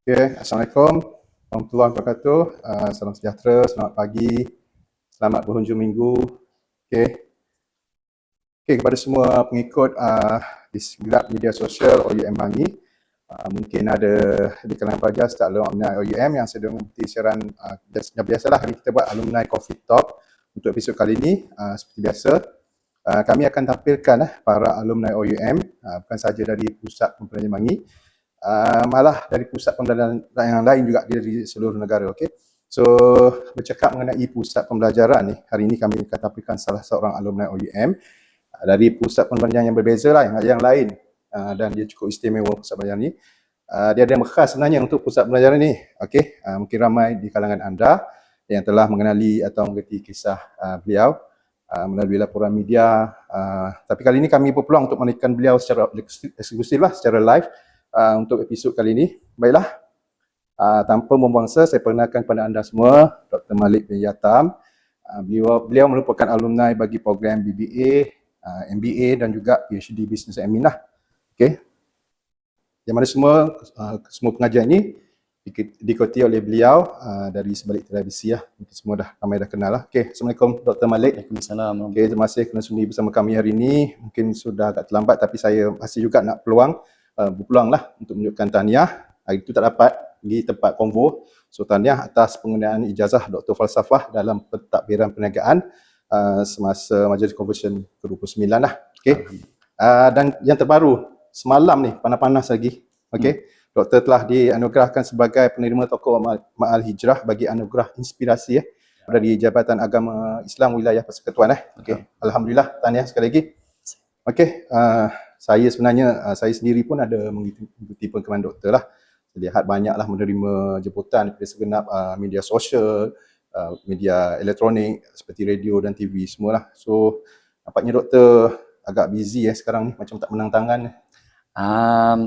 Assalamualaikum warahmatullahi wabarakatuh. Salam sejahtera, selamat pagi, selamat berhujung minggu. Kepada semua pengikut di segala media sosial OUM Bangi, mungkin ada di kalangan pelajar serta alumni OUM yang sedang mengikuti siaran biasalah hari kita buat alumni Coffee Talk. Untuk episod kali ini, seperti biasa, kami akan tampilkan para alumni OUM, bukan sahaja dari Pusat Pembelajaran Bangi, malah dari pusat pembelajaran yang lain juga di seluruh negara. So, bercakap mengenai pusat pembelajaran ni, hari ini kami akan tampilkan salah seorang alumni OUM dari pusat pembelajaran yang berbeza lah, yang lain, dan dia cukup istimewa pusat pembelajaran ni. Dia ada yang khas sebenarnya untuk pusat pembelajaran ni. Mungkin ramai di kalangan anda yang telah mengenali atau mengerti kisah beliau melalui laporan media. Tapi kali ini kami berpeluang untuk menaikkan beliau secara eksklusif lah, secara live untuk episod kali ini. Baiklah, tanpa membuang masa, saya perkenalkan kepada anda semua Dr. Malik bin Yatam. Beliau merupakan alumni bagi program BBA, MBA dan juga PhD Business Admin lah. Yang mana semua pengajian ini diikuti oleh beliau dari sebalik televisi lah. Mungkin semua ramai dah kenal lah. Assalamualaikum Dr. Malik. Waalaikumsalam. Terima kasih kerana sudi bersama kami hari ini. Mungkin sudah agak terlambat tapi saya masih juga nak berpeluang lah untuk menunjukkan tahniah. Hari itu tak dapat pergi tempat konvo. So tahniah atas penggunaan ijazah Dr. Falsafah dalam pentadbiran perniagaan semasa Majlis Convention ke-29 lah. Dan yang terbaru, semalam ni panas-panas lagi. Doktor telah dianugerahkan sebagai penerima tokoh Ma'al Hijrah bagi anugerah inspirasi dari Jabatan Agama Islam Wilayah Persekutuan. Alhamdulillah, tahniah sekali lagi. Saya sebenarnya, saya sendiri pun ada mengikuti pengumuman doktor lah. Saya lihat banyaklah menerima jemputan daripada segenap media sosial, media elektronik seperti radio dan TV semualah. So, nampaknya doktor agak busy sekarang ni, macam tak menang tangan.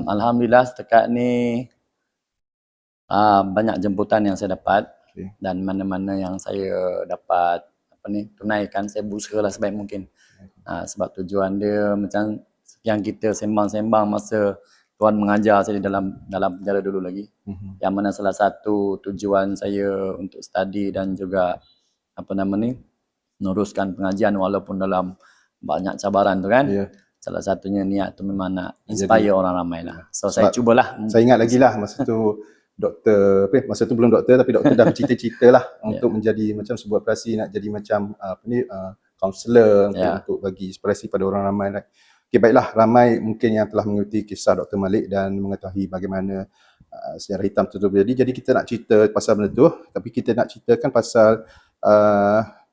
Alhamdulillah setakat ni banyak jemputan yang saya dapat. Dan mana-mana yang saya dapat tunaikan, saya berusaha lah sebaik mungkin. Sebab tujuan dia macam yang kita sembang-sembang masa Tuan mengajar saya dalam penjara dulu lagi. Yang mana salah satu tujuan saya untuk study dan juga meneruskan pengajian walaupun dalam banyak cabaran tu kan. Salah satunya niat tu memang nak inspire orang ramai lah. So saya cubalah. Saya ingat lagi lah masa tu doktor, masa tu belum doktor tapi doktor dah bercita-cita lah untuk menjadi macam sebuah operasi, nak jadi macam kaunselor untuk bagi inspirasi pada orang ramai. Baiklah, ramai mungkin yang telah mengikuti kisah Dr. Malik dan mengetahui bagaimana sejarah hitam itu terjadi. Jadi kita nak cerita pasal benda tu, tapi kita nak ceritakan pasal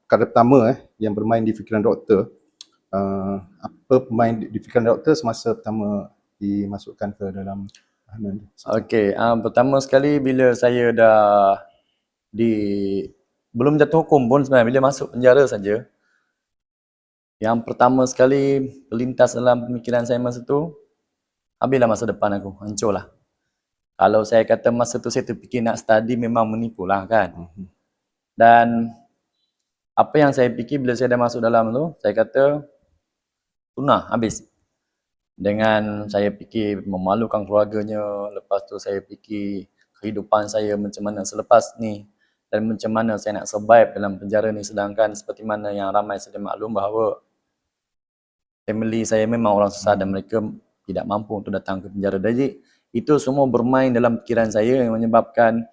perkara pertama yang bermain di fikiran doktor. Apa pemain di fikiran doktor semasa pertama dimasukkan ke dalam tahanan? Pertama sekali bila saya dah belum jatuh hukum pun sebenarnya, bila masuk penjara saja, yang pertama sekali terlintas dalam pemikiran saya masa tu, habislah masa depan aku, hancur lah. Kalau saya kata masa tu saya terfikir nak study, memang menipu lah kan. Dan apa yang saya fikir bila saya dah masuk dalam tu, saya kata punah, habis. Dengan saya fikir memalukan keluarganya, lepas tu saya fikir kehidupan saya macam mana selepas ni, dan macam mana saya nak survive dalam penjara ni, sedangkan seperti mana yang ramai sedia maklum bahawa family saya memang orang susah dan mereka tidak mampu untuk datang ke penjara. Jadi itu semua bermain dalam fikiran saya yang menyebabkan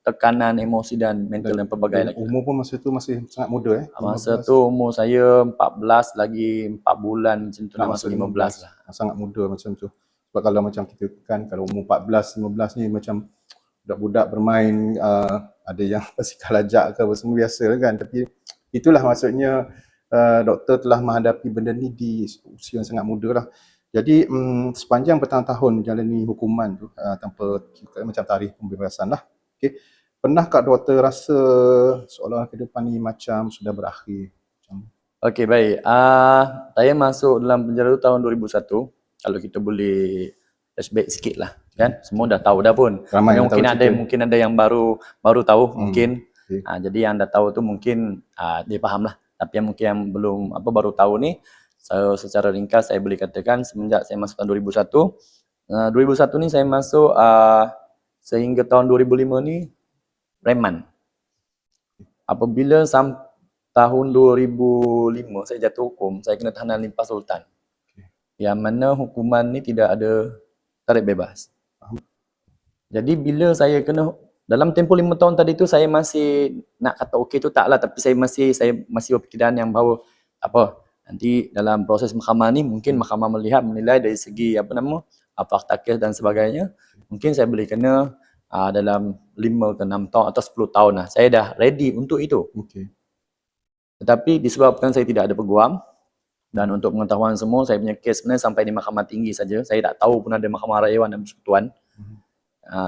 tekanan emosi dan mental dan pelbagai lagi. Umur pun masa tu masih sangat muda Masa tu umur saya 14 lagi 4 bulan macam tu, nak masuk 15 lah. Sangat muda macam tu. Sebab kalau macam kita kan, kalau umur 14, 15 ni macam budak-budak bermain, ada yang basikal lajak ke apa semua biasa kan. Tapi itulah maksudnya doktor telah menghadapi benda ni di usia yang sangat muda lah. Jadi sepanjang bertahun-tahun menjalani hukuman tu tanpa macam tarikh pembebasan lah. Pernahkah doktor rasa seolah kehidupan ni macam sudah berakhir? Baik. Saya masuk dalam penjara tu tahun 2001. Kalau kita boleh flashback sikit lah kan. Semua dah tahu dah pun. Ramai mungkin ada yang baru tahu mungkin. Jadi yang dah tahu tu mungkin dia faham lah. Tapi yang mungkin yang belum baru tahu ni, secara ringkas saya boleh katakan semenjak saya masuk tahun 2001. 2001 ni saya masuk sehingga tahun 2005 ni reman. Apabila tahun 2005 saya jatuh hukum, saya kena tahanan limpah sultan. Yang mana hukuman ni tidak ada tarik bebas. Jadi bila saya kena dalam tempoh 5 tahun tadi tu, saya masih nak kata okey tu tak lah, tapi saya masih berfikiran yang bahawa apa, nanti dalam proses mahkamah ni mungkin mahkamah menilai dari segi fakta kes dan sebagainya, mungkin saya boleh kena dalam 5 ke 6 tahun atau 10 tahun lah. Saya dah ready untuk itu. Okey. Tetapi disebabkan saya tidak ada peguam, dan untuk pengetahuan semua, saya punya kes sebenarnya sampai di mahkamah tinggi saja. Saya tak tahu pun ada mahkamah rayuan dan persekutuan.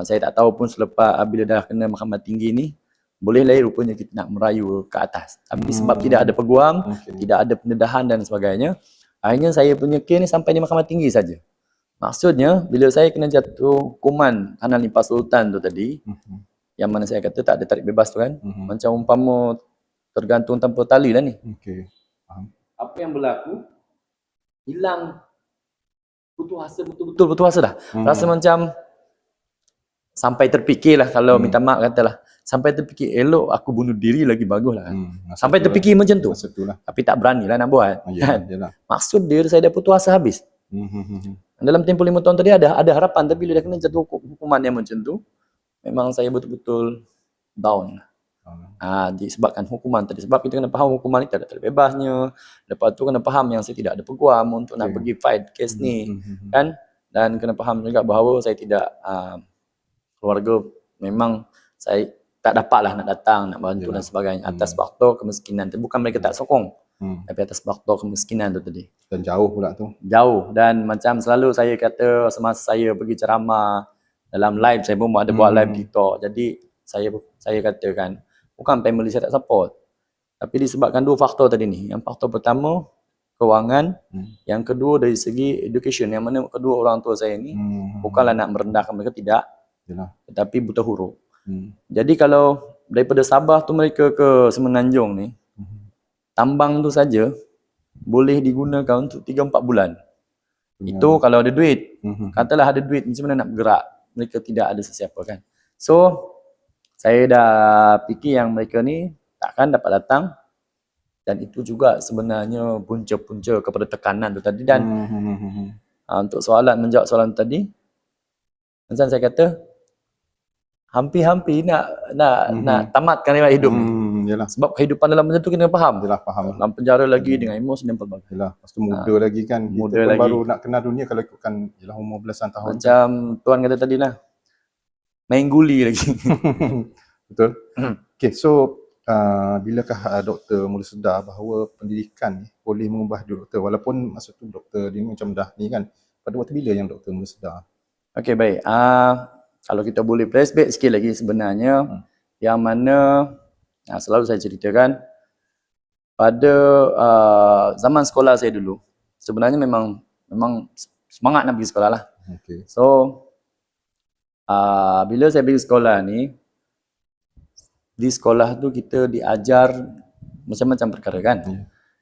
Saya tak tahu pun selepas bila dah kena mahkamah tinggi ni, boleh lah rupanya kita nak merayu ke atas. Tapi sebab tidak ada peguam, tidak ada pendedahan dan sebagainya, akhirnya saya punya kes ni sampai di mahkamah tinggi saja. Maksudnya, bila saya kena jatuh hukuman tahanan limpah sultan tu tadi, yang mana saya kata tak ada tarik bebas tu kan, macam umpama tergantung tanpa tali lah ni. Okey. Faham. Apa yang berlaku, hilang putus asa, betul-betul putus asa dah. Rasa macam sampai terfikirlah, kalau minta maaf katalah, sampai terfikir elok aku bunuh diri lagi bagus lah kan. Sampai terfikir macam tu. Tapi tak beranilah nak buat. Kan? Maksud dia, saya dah putus asa habis. Dalam tempoh 5 tahun tadi ada harapan, tapi bila dah kena jatuh hukuman yang macam tu, memang saya betul-betul down. Disebabkan hukuman tadi. Sebab kita kena faham hukuman ni tak ada terbebasnya. Lepas tu kena faham yang saya tidak ada peguam untuk nak pergi fight kes ni. Kan? Dan kena faham juga bahawa saya tidak keluarga memang saya tak dapatlah nak datang, nak bantu dan sebagainya atas faktor kemiskinan. Bukan mereka tak sokong, tapi atas faktor kemiskinan tu tadi. Dan jauh pula tu. Jauh. Dan macam selalu saya kata semasa saya pergi ceramah dalam live, saya pun ada buat live TikTok. Jadi saya katakan bukan family saya tak support, tapi disebabkan 2 faktor tadi ni. Yang faktor pertama kewangan, yang kedua dari segi education, yang mana kedua orang tua saya ni bukanlah nak merendahkan mereka, tidak. Tetapi buta huruf. Jadi kalau daripada Sabah tu mereka ke Semenanjung ni, tambang tu saja boleh digunakan untuk 3-4 bulan. Itu kalau ada duit. Katalah ada duit, macam mana nak bergerak? Mereka tidak ada sesiapa kan. So, saya dah fikir yang mereka ni takkan dapat datang. Dan itu juga sebenarnya punca-punca kepada tekanan tu tadi. Dan untuk menjawab soalan tadi, macam saya kata, hampir-hampir nak tamatkan riwayat hidup ni. Sebab kehidupan dalam penjara tu kita faham. Faham. Dalam penjara lagi dengan emosi dan pelbagai. Lepas tu muda lagi kan. Muda kita lagi. Baru nak kenal dunia kalau ikutkan umur belasan tahun. Macam Tuan kata tadi lah, main guli lagi. Betul. Okay, so bilakah doktor mula sedar bahawa pendidikan ni boleh mengubah doktor, walaupun masa tu doktor dia ni macam dah ni kan, pada waktu bila yang doktor mula sedar? Okey, baik. Kalau kita boleh flashback sikit lagi sebenarnya, yang mana selalu saya ceritakan, pada zaman sekolah saya dulu, sebenarnya memang semangat nak pergi sekolah lah. Okay. So, bila saya pergi sekolah ni, di sekolah tu kita diajar macam-macam perkara kan.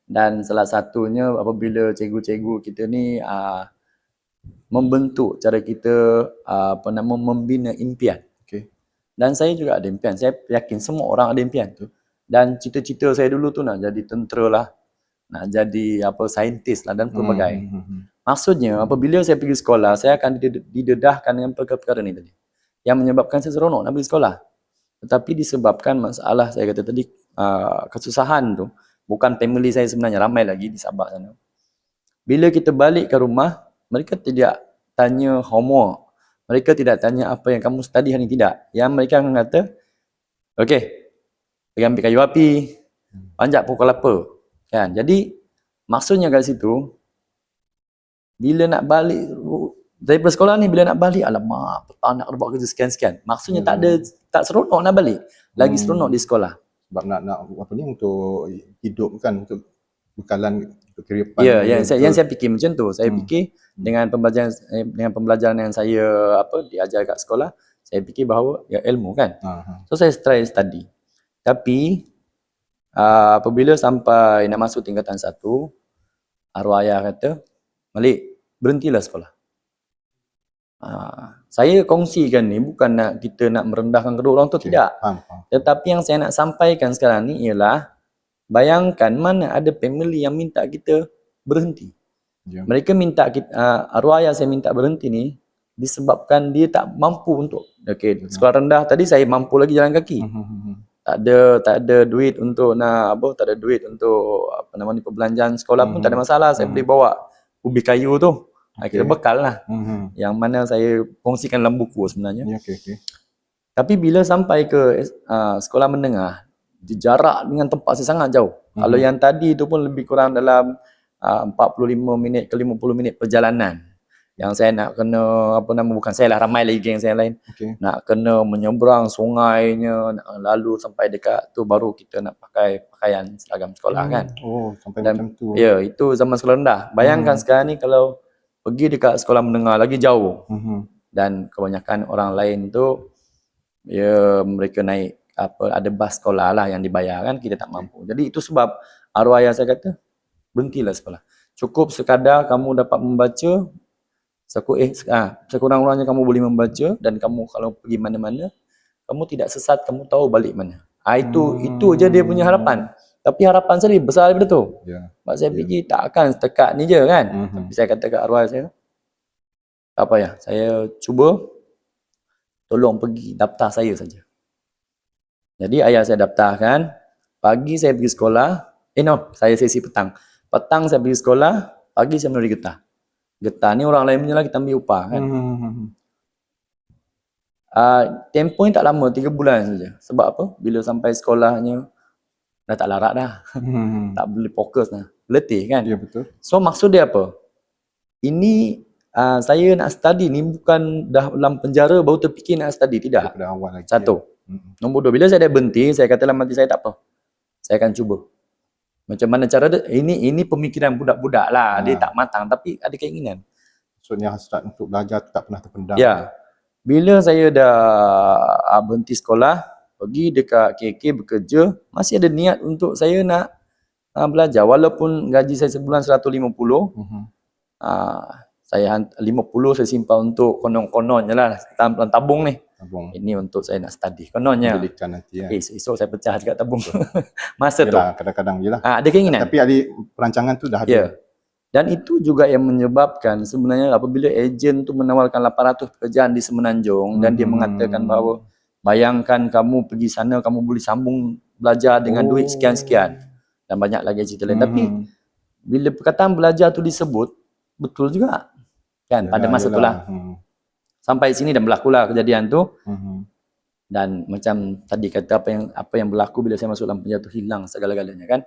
Dan salah satunya apabila cikgu-cikgu kita ni membentuk cara kita membina impian. Dan saya juga ada impian. Saya yakin semua orang ada impian tu. Dan cita-cita saya dulu tu nak jadi tentera lah, nak jadi saintis lah dan pelbagai. Maksudnya apabila saya pergi sekolah, saya akan didedahkan dengan perkara-perkara ni tadi, yang menyebabkan saya seronok nak pergi sekolah. Tetapi disebabkan masalah saya kata tadi, kesusahan tu, bukan family saya sebenarnya, ramai lagi di Sabah sana. Bila kita balik ke rumah, mereka tidak tanya homework. Mereka tidak tanya apa yang kamu study hari ini, tidak. Yang mereka akan kata, okey, pergi ambil kayu api, panjat pukul apa. Kan? Jadi, maksudnya kat situ, bila nak balik daripada sekolah ni, bila nak balik, alamak, petang nak buat kerja sekian-sekian. Maksudnya tak seronok nak balik. Lagi seronok di sekolah. Sebab nak untuk hidup kan, untuk bekalan untuk kehidupan. Ya, yang saya fikir macam tu. Saya fikir dengan pembelajaran yang saya diajar kat sekolah, saya fikir bahawa ilmu kan. So saya try study. Tapi apabila sampai nak masuk tingkatan 1, arwah ayah kata, Malik, berhentilah sekolah. Saya kongsikan ni bukan kita nak merendahkan kedua orang tu, Okey, tidak. faham. Tetapi yang saya nak sampaikan sekarang ni ialah, bayangkan mana ada family yang minta kita berhenti. Ya. Mereka minta kita, arwah ayah saya minta berhenti ni disebabkan dia tak mampu untuk, sekolah rendah tadi saya mampu lagi jalan kaki. Tak ada duit untuk tak ada duit untuk perbelanjaan sekolah pun tak ada masalah, saya boleh bawa ubi kayu tu. Kira bekal lah. Yang mana saya kongsikan dalam buku sebenarnya. Ya, okey. Tapi bila sampai ke sekolah menengah, jarak dengan tempat saya sangat jauh. Kalau yang tadi tu pun lebih kurang dalam 45 minit ke 50 minit perjalanan. Yang saya nak kena, bukan saya lah, ramai lagi geng saya lain. Nak kena menyeberang sungainya, nak lalu sampai dekat tu baru kita nak pakai pakaian seragam sekolah kan. Oh, sampai Dan, macam tu. ya, itu zaman sekolah rendah. Bayangkan sekarang ni kalau pergi dekat sekolah menengah lagi jauh. Dan kebanyakan orang lain tu, ya mereka naik ada bas sekolah lah yang dibayar kan, kita tak mampu. Jadi itu sebab arwah ayah saya kata, berhentilah sekolah. Cukup sekadar kamu dapat membaca, sekurang-kurangnya kamu boleh membaca, dan kamu kalau pergi mana-mana, kamu tidak sesat, kamu tahu balik mana. Itu je dia punya harapan. Tapi harapan saya lebih besar daripada tu. Sebab saya fikir tak akan setakat ni je kan. Tapi saya kata kat arwah saya, tak apa ya, saya cuba, tolong pergi daftar saya saja. Jadi ayah saya daftarkan, pagi saya pergi sekolah, saya sesi petang. Petang saya pergi sekolah, pagi saya menuri getah. Getah ni orang lain punya lah, kita ambil upah kan. Tempoh ni tak lama, 3 bulan saja. Sebab apa? Bila sampai sekolahnya, dah tak larat dah. Tak boleh fokus dah. Letih kan? Ya, betul. So maksud dia apa? Ini saya nak study ni bukan dah dalam penjara baru terfikir nak study. Tidak. Daripada awal lagi. Satu. Nombor 2, bila saya dah berhenti, saya kata dalam hati saya tak apa. Saya akan cuba. Macam mana cara dia? Ini pemikiran budak-budak lah. Dia tak matang tapi ada keinginan. Maksudnya hasrat untuk belajar tak pernah terpendam. Ya. Bila saya dah berhenti sekolah, pergi dekat KK bekerja, masih ada niat untuk saya nak belajar. Walaupun gaji saya sebulan 150, saya 50 saya simpan untuk konon-konon je lah, tabung ni. Ini untuk saya nak study kononnya. Pendidikan nanti ya. Esok saya pecah dekat tabung. Masa tu. Kadang-kadang je lah. Ada keinginan. Tapi ada perancangan tu dah ada. Ya. Dan itu juga yang menyebabkan sebenarnya apabila ejen tu menawarkan 800 pekerjaan di Semenanjung dan dia mengatakan bahawa bayangkan kamu pergi sana, kamu boleh sambung belajar dengan duit sekian-sekian. Dan banyak lagi cerita lain. Tapi bila perkataan belajar tu disebut, betul juga. Kan pada masa itulah. Sampai sini dan berlakulah kejadian tu. Dan macam tadi kata apa yang berlaku bila saya masuk dalam penjara tu hilang segala-galanya kan.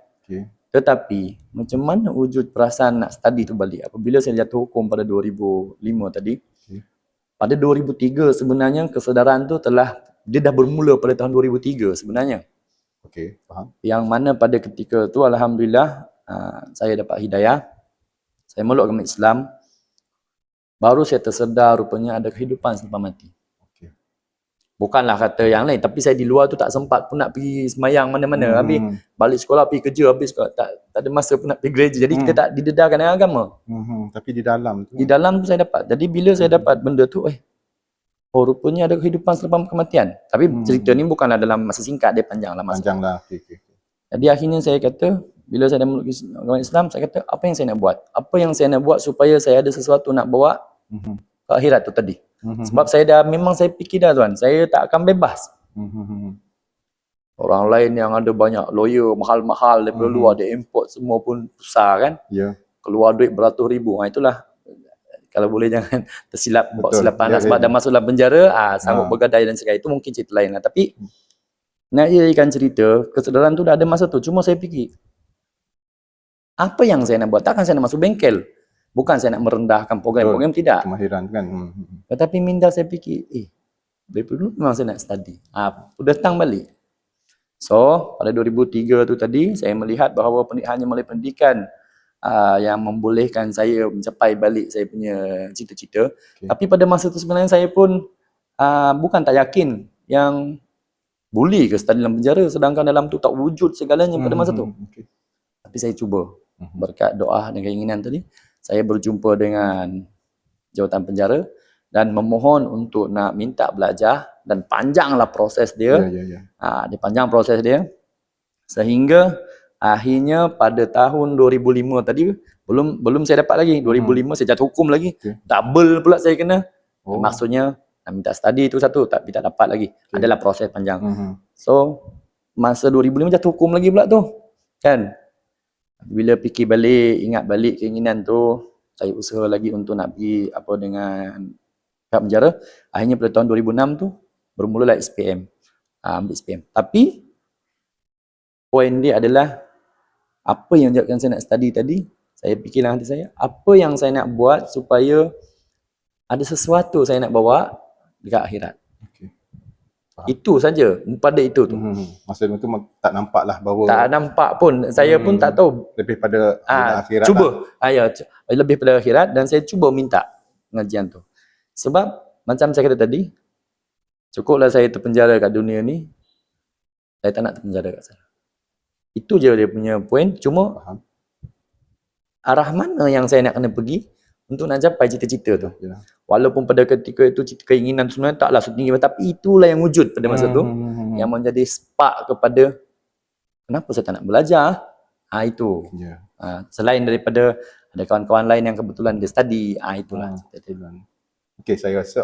Tetapi macam mana wujud perasaan nak study tu balik apabila saya jatuh hukum pada 2005 tadi. Pada 2003 sebenarnya kesedaran tu dia dah bermula pada tahun 2003 sebenarnya. Okey, faham. Yang mana pada ketika tu alhamdulillah saya dapat hidayah. Saya meluk agama Islam. Baru saya tersedar rupanya ada kehidupan selepas mati. Bukanlah kata yang lain, tapi saya di luar tu tak sempat pun nak pergi semayang mana-mana. Habis balik sekolah, pergi kerja, habis tak ada masa pun nak pergi gereja. Jadi kita tak didedarkan dengan agama. Tapi di dalam tu. Di dalam tu saya dapat. Jadi bila saya dapat benda tu, rupanya ada kehidupan selepas kematian. Tapi cerita ni bukanlah dalam masa singkat, dia panjang lah masa. Panjang lah. Okay. Jadi akhirnya saya kata, bila saya dah meluk agama Islam, saya kata, apa yang saya nak buat? Apa yang saya nak buat supaya saya ada sesuatu nak bawa ke akhirat tu tadi. Sebab memang saya fikir dah tuan, saya tak akan bebas. Orang lain yang ada banyak lawyer mahal-mahal daripada luar, dia import semua pun besar kan. Keluar duit beratus ribu. Itulah, kalau boleh jangan tersilap, bawa silapan lah. Sebab dah masuk dalam penjara, sanggup bergadai dan sebagainya. Itu mungkin cerita lain lah. Tapi nak jadikan cerita, kesedaran tu dah ada masa tu. Cuma saya fikir, apa yang saya nak buat? Takkan saya nak masuk bengkel. Bukan saya nak merendahkan program-program, tidak. Kemahiran kan. Tetapi minda saya fikir, dari dulu memang saya nak study. Datang balik. So, pada 2003 tu tadi, saya melihat bahawa hanya melalui pendidikan yang membolehkan saya mencapai balik saya punya cita-cita. Tapi pada masa tu sebenarnya saya pun bukan tak yakin yang boleh ke study dalam penjara, sedangkan dalam tu tak wujud segalanya pada masa tu. Tapi saya cuba. Berkat doa dan keinginan tadi, saya berjumpa dengan jawatan penjara dan memohon untuk nak minta belajar, dan panjanglah proses dia. Dia panjang proses dia sehingga akhirnya pada tahun 2005 tadi belum saya dapat lagi. 2005 saya jatuh hukum lagi. Double pula saya kena. Maksudnya nak minta study tu satu tapi tak dapat lagi. Adalah proses panjang. So masa 2005 jatuh hukum lagi pula tu. Kan? Bila fikir balik, ingat balik keinginan tu, saya usaha lagi untuk nak pergi dengan pihak penjara. Akhirnya pada tahun 2006 tu bermulalah SPM. Ambil SPM. Tapi poin dia adalah apa yang menyebabkan saya nak study tadi, saya fikirlah hati saya, apa yang saya nak buat supaya ada sesuatu saya nak bawa dekat akhirat. Itu saja, pada itu tu. Masa itu tak nampak lah bahawa... Tak nampak pun, saya pun tak tahu. Lebih pada akhirat cuba, lebih pada akhirat, dan saya cuba minta pengajian tu. Sebab, macam saya kata tadi, cukuplah saya terpenjara kat dunia ni, saya tak nak terpenjara kat sana. Itu je dia punya poin. Cuma arah mana yang saya nak kena pergi untuk nak capai cita-cita tu. Walaupun pada ketika itu keinginan sebenarnya taklah setinggi, tapi itulah yang wujud pada masa tu yang menjadi spark kepada kenapa saya tak nak belajar. Itu. Selain daripada ada kawan-kawan lain yang kebetulan dia study. Itulah. Okey, saya rasa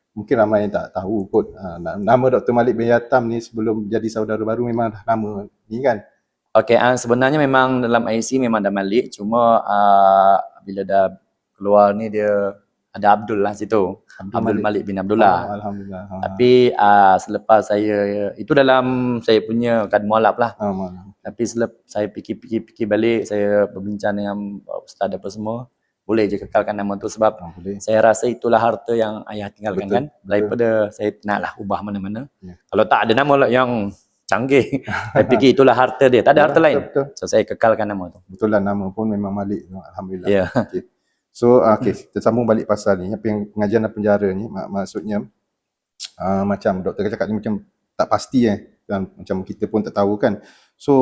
mungkin ramai yang tak tahu kot nama Dr. Malik bin Yatam ni sebelum jadi saudara baru memang dah nama ni kan. Okey, sebenarnya memang dalam IC memang ada Malik, cuma bila dah keluar ni dia ada Abdul lah situ. Abdul Malik bin Abdullah. Alhamdulillah. Tapi selepas saya, itu dalam saya punya kad mualaf lah. Tapi saya fikir balik, saya berbincang dengan ustaz apa semua, boleh je kekalkan nama tu sebab saya rasa itulah harta yang ayah tinggalkan. Kan. Daripada saya naklah ubah mana-mana. Kalau tak ada nama yang canggih, saya fikir itulah harta dia. Tak ada harta lain. So saya kekalkan nama tu. Betul lah, nama pun memang Malik. Alhamdulillah. Okay. So kita sambung balik pasal ni. Apa yang pengajian dan penjara ni, maksudnya macam doktor cakap ni macam tak pasti kan? Macam kita pun tak tahu kan. So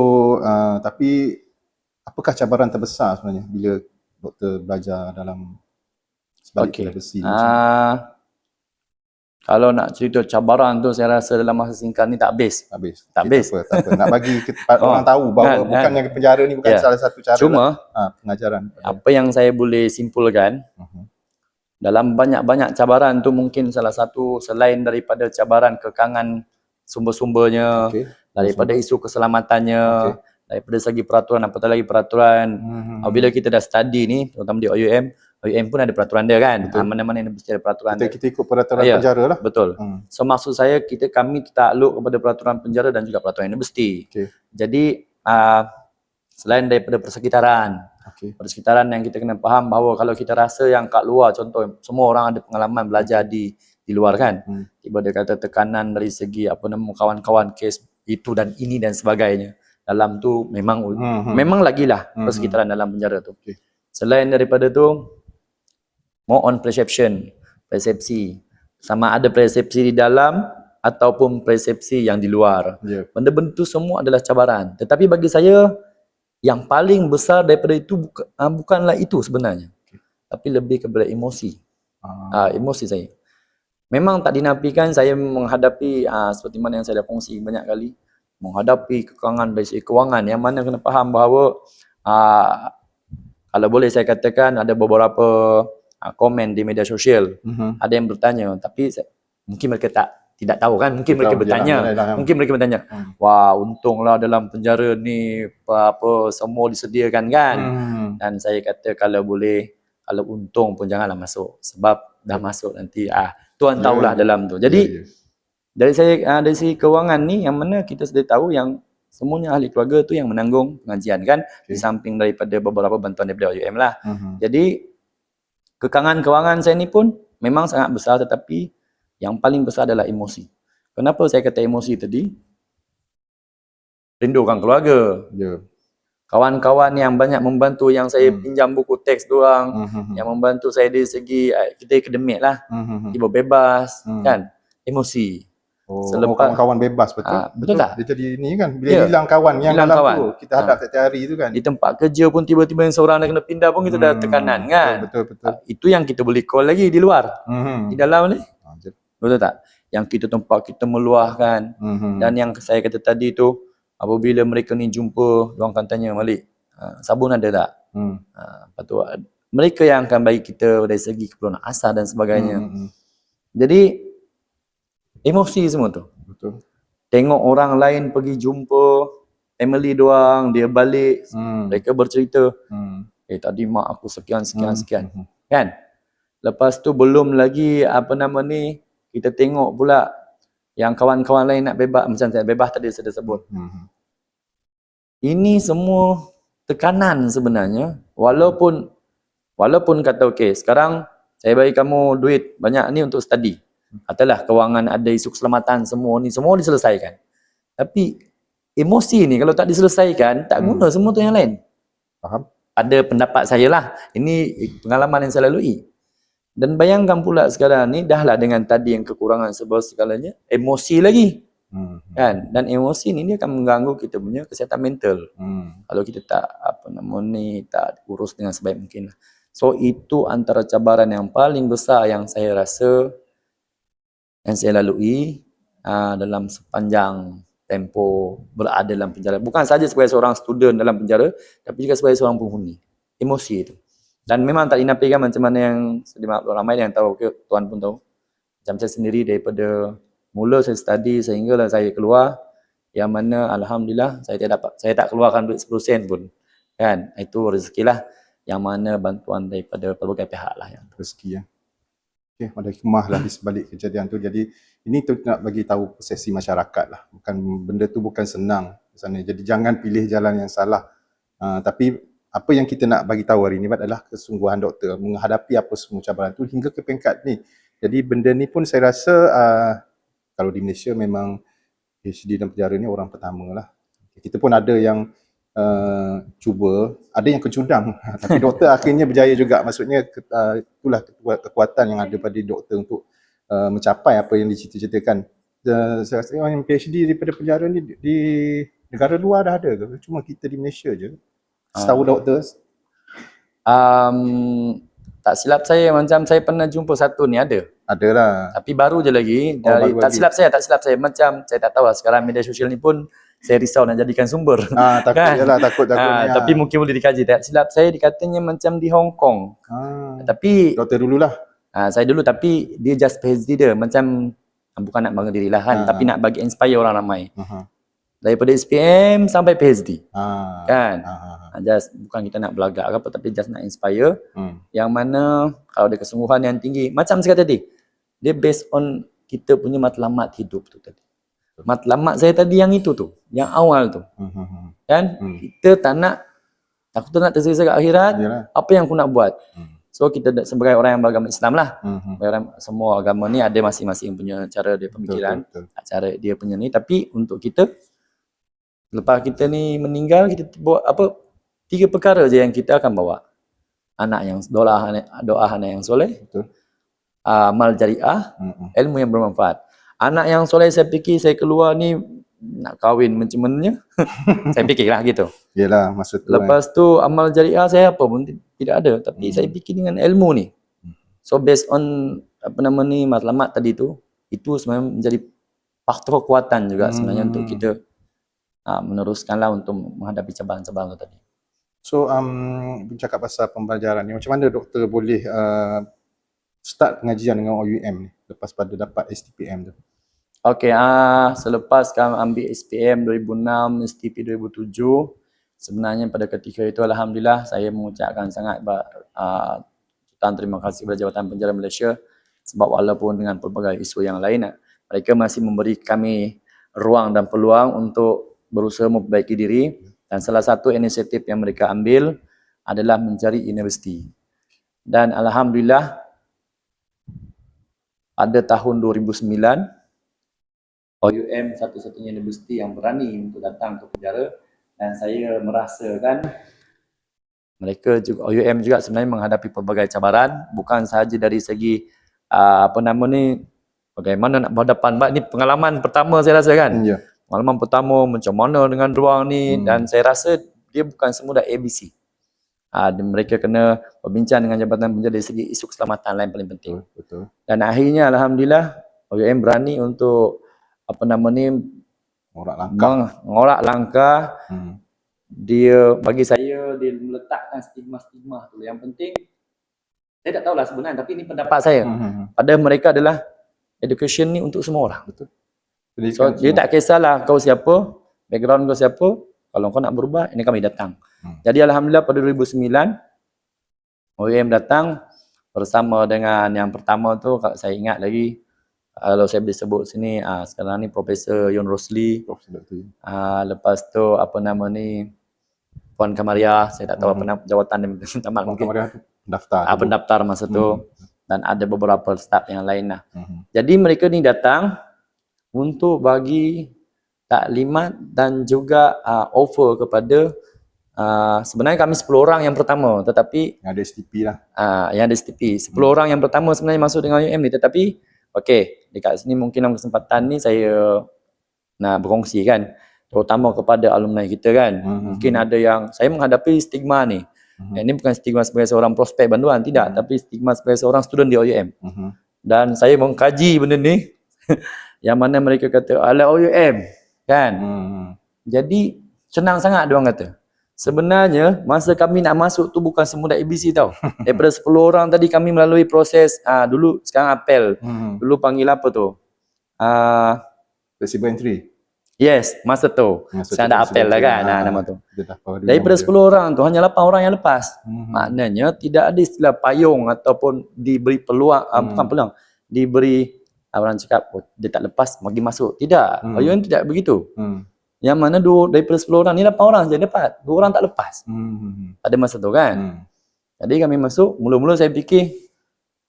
tapi apakah cabaran terbesar sebenarnya bila doktor belajar dalam sebalik besi? Kalau nak cerita cabaran tu, saya rasa dalam masa singkat ni tak habis. Tak habis. Tak apa. Nak bagi orang tahu bahawa bukannya penjara ni bukan salah satu cara. Cuma pengajaran. Apa yang saya boleh simpulkan, dalam banyak-banyak cabaran tu mungkin salah satu selain daripada cabaran kekangan sumber-sumbernya, daripada isu keselamatannya, daripada segi peraturan, apatah lagi peraturan. Bila kita dah study ni, terutama di OUM pun ada peraturan dia kan. Mana-mana yang mesti ada peraturan kita ikut peraturan penjara lah. Betul. So maksud saya kami takluk kepada peraturan penjara dan juga peraturan universiti. Jadi selain daripada persekitaran, persekitaran yang kita kena faham bahawa kalau kita rasa yang kat luar, contoh semua orang ada pengalaman belajar di luar kan. Tiba dia kata tekanan dari segi kawan-kawan kes itu dan ini dan sebagainya. Dalam tu memang lagilah persekitaran dalam penjara tu. Selain daripada tu, more on persepsi. Sama ada persepsi di dalam ataupun persepsi yang di luar. Benda-benda tu semua adalah cabaran. Tetapi bagi saya, yang paling besar daripada itu bukanlah itu sebenarnya. Tapi lebih kepada emosi. Emosi saya. Memang tak dinafikan saya menghadapi, seperti mana yang saya dah kongsi banyak kali, menghadapi kekangan dari segi kewangan, yang mana kena faham bahawa kalau boleh saya katakan ada beberapa komen di media sosial, ada yang bertanya, tapi mungkin mereka tidak tahu kan, mungkin mereka bertanya, wah untunglah dalam penjara ni apa semua disediakan kan. Dan saya kata kalau boleh, kalau untung pun janganlah masuk, sebab dah masuk nanti Tuhan tahulah dalam tu. Jadi dari segi kewangan ni, yang mana kita sudah tahu yang semuanya ahli keluarga tu yang menanggung pengajian kan, di samping daripada beberapa bantuan daripada OUM lah. Jadi kekangan kewangan saya ni pun memang sangat besar, tetapi yang paling besar adalah emosi. Kenapa saya kata emosi tadi? Rindukan keluarga. Kawan-kawan yang banyak membantu, yang saya pinjam buku teks diorang, yang membantu saya dari segi kita akademik lah, tiba bebas kan, emosi. Selepas kawan-kawan bebas, betul? betul tak? Dia jadi ni kan, bila Ya, hilang kawan yang hilang dalam kawan. tu, kita hadap setiap hari tu kan. Di tempat kerja pun tiba-tiba yang seorang dah kena pindah pun kita dah tekanan kan. Betul. Itu yang kita boleh call lagi di luar. Di dalam ni, betul tak? Yang kita tempat kita meluahkan. Dan yang saya kata tadi tu, apabila mereka ni jumpa, diorang akan tanya balik, sabun ada tak? Lepas tu, mereka yang akan bagi kita dari segi keperluan asas dan sebagainya. Jadi, emosi semua tu. Betul. Tengok orang lain pergi jumpa family doang, dia balik, mereka bercerita, tadi mak aku sekian. Kan? Lepas tu belum lagi kita tengok pula yang kawan-kawan lain nak bebas, macam saya bebas tadi saya sebut. Ini semua tekanan sebenarnya, walaupun kata okey, sekarang saya bagi kamu duit banyak ni untuk study. Katalah kewangan ada isu keselamatan semua diselesaikan. Tapi emosi ni kalau tak diselesaikan, tak guna semua tu yang lain. Faham? Ada pendapat saya lah. Ini pengalaman yang saya lalui. Dan bayangkan pula sekarang ni, dahlah dengan tadi yang kekurangan segalanya, emosi lagi. Kan? Dan emosi ni dia akan mengganggu kita punya kesihatan mental. Kalau kita tak tak urus dengan sebaik mungkin. So itu antara cabaran yang paling besar yang saya rasa yang saya lalui dalam sepanjang tempoh berada dalam penjara. Bukan saja sebagai seorang student dalam penjara, tapi juga sebagai seorang penghuni. Emosi itu. Dan memang tak dinafikan macam mana yang ramai yang tahu, Tuan pun tahu. Macam saya sendiri daripada mula saya study sehinggalah saya keluar, yang mana alhamdulillah saya tak keluarkan duit 10 sen pun. Kan? Itu rezekilah yang mana bantuan daripada pelbagai pihak lah yang rezeki ya. Okey, ada hikmah lah di sebalik kejadian tu. Jadi ini tu nak bagi tahu persepsi masyarakat lah. Benda tu bukan senang di sana. Jadi jangan pilih jalan yang salah. Tapi apa yang kita nak bagi tahu hari ini adalah kesungguhan doktor menghadapi apa semua cabaran tu hingga ke peringkat ni. Jadi benda ni pun saya rasa kalau di Malaysia memang PhD dalam penjara ni orang pertama lah. Kita pun ada yang cuba, ada yang kecudang tapi doktor akhirnya berjaya juga. Maksudnya itulah kekuatan yang ada pada doktor untuk mencapai apa yang dicita-citakan. Saya rasa yang PhD daripada penjara ni di negara luar dah ada ke? Cuma kita di Malaysia je. Setahu doktor. Tak silap saya, macam saya pernah jumpa satu ni ada. Adalah. Tapi baru je lagi. Tak silap saya. Macam saya tak tahu lah, sekarang media sosial ni pun saya risau nak jadikan sumber. Takut kan? Yalah, takut tapi mungkin boleh dikaji. Tak silap saya dikatanya macam di Hong Kong. Tapi doktor dululah. Saya dulu, tapi dia just PhD dia. Macam bukan nak bangga diri lah kan, tapi nak bagi inspire orang ramai. Daripada SPM sampai PhD. Kan? Just bukan kita nak belagak ke apa, tapi just nak inspire. Yang mana kalau ada kesungguhan yang tinggi, macam saya kata tadi, dia based on kita punya matlamat hidup tu tadi. Matlamat saya tadi yang itu tu, yang awal tu. Kan? Kita tak nak, aku tak nak tersisa kat akhirat. Apa yang aku nak buat? So kita sebagai orang yang beragama Islam lah. Semua agama ni ada masing-masing punya cara dia pemikiran, cara dia punya ni. Tapi untuk kita, lepas kita ni meninggal, kita buat apa? 3 perkara je yang kita akan bawa. Anak yang doa anak yang soleh, amal jariah, ilmu yang bermanfaat. Anak yang soleh saya fikir saya keluar ni nak kahwin macam mananya. Saya fikirlah gitu. Yalah, maksud tu. Lepas tu amal jariah saya apa pun tidak ada, tapi saya fikir dengan ilmu ni. So based on matlamat tadi tu, itu sebenarnya menjadi faktor kekuatan juga sebenarnya untuk kita meneruskanlah untuk menghadapi cabaran-cabaran tu tadi. So bercakap pasal pembelajaran ni, macam mana doktor boleh start pengajian dengan OUM ni lepas pada dapat STPM tu? Okey, selepas kami ambil SPM 2006, STP 2007, sebenarnya pada ketika itu alhamdulillah saya mengucapkan sangat terima kasih kepada Jabatan Penjara Malaysia, sebab walaupun dengan pelbagai isu yang lain, mereka masih memberi kami ruang dan peluang untuk berusaha memperbaiki diri, dan salah satu inisiatif yang mereka ambil adalah mencari universiti. Dan alhamdulillah pada tahun 2009 OUM satu-satunya universiti yang berani untuk datang ke penjara, dan saya merasakan mereka juga, OUM juga sebenarnya menghadapi pelbagai cabaran, bukan sahaja dari segi bagaimana nak berhadapan. Ini pengalaman pertama saya rasa kan. Ya. Pengalaman pertama macam mana dengan ruang ni, dan saya rasa dia bukan semudah ABC. Mereka kena berbincang dengan Jabatan Penjara dari segi isu keselamatan lain paling penting. Betul. Dan akhirnya alhamdulillah OUM berani untuk mengorak langkah. Dia bagi saya dia meletakkan stigma-stigma tu. Yang penting saya tak tahulah sebenarnya, tapi ini pendapat saya. Pada mereka adalah education ni untuk semua orang. Betul. So dia tak kisahlah kau siapa, background kau siapa, kalau kau nak berubah, ini kami datang. Jadi alhamdulillah pada 2009 OUM datang bersama dengan yang pertama tu, kalau saya ingat lagi, kalau saya boleh sebut sini, sekarang ni Profesor Yon Rosli. Lepas tu Puan Kamaria, saya tak tahu apa nama jawatan dia, Puan Kamaria tu pendaftar masa tu. Dan ada beberapa staf yang lain lah. Jadi mereka ni datang untuk bagi taklimat dan juga offer kepada sebenarnya kami 10 orang yang pertama, tetapi yang ada STP lah. Yang ada STP. 10 orang yang pertama sebenarnya masuk dengan UM ni, tetapi okey, dekat sini mungkin dalam kesempatan ni saya nak berkongsi kan, terutama kepada alumni kita kan. Mungkin ada yang saya menghadapi stigma ni. Ini bukan stigma sebagai seorang prospek banduan, tidak, tapi stigma sebagai seorang student di OUM. Dan saya mengkaji benda ni yang mana mereka kata ala OUM kan. Jadi senang sangat dia orang kata. Sebenarnya masa kami nak masuk tu bukan semudah ABC tau. Daripada 10 orang tadi kami melalui proses dulu, sekarang apel. Dulu panggil apa tu? Flexible entry. Yes, masa tu. Sekarang ada apel lah kan nama tu. Daripada 10 orang tu hanya 8 orang yang lepas. Maknanya tidak ada istilah payung ataupun diberi peluang, bukan peluang, diberi orang cakap dia tak lepas bagi masuk. Tidak. OUM tidak begitu. Yang mana daripada 10 orang ni 8 orang je dapat. 2 orang tak lepas. Pada masa tu kan. Jadi kami masuk, mula-mula saya fikir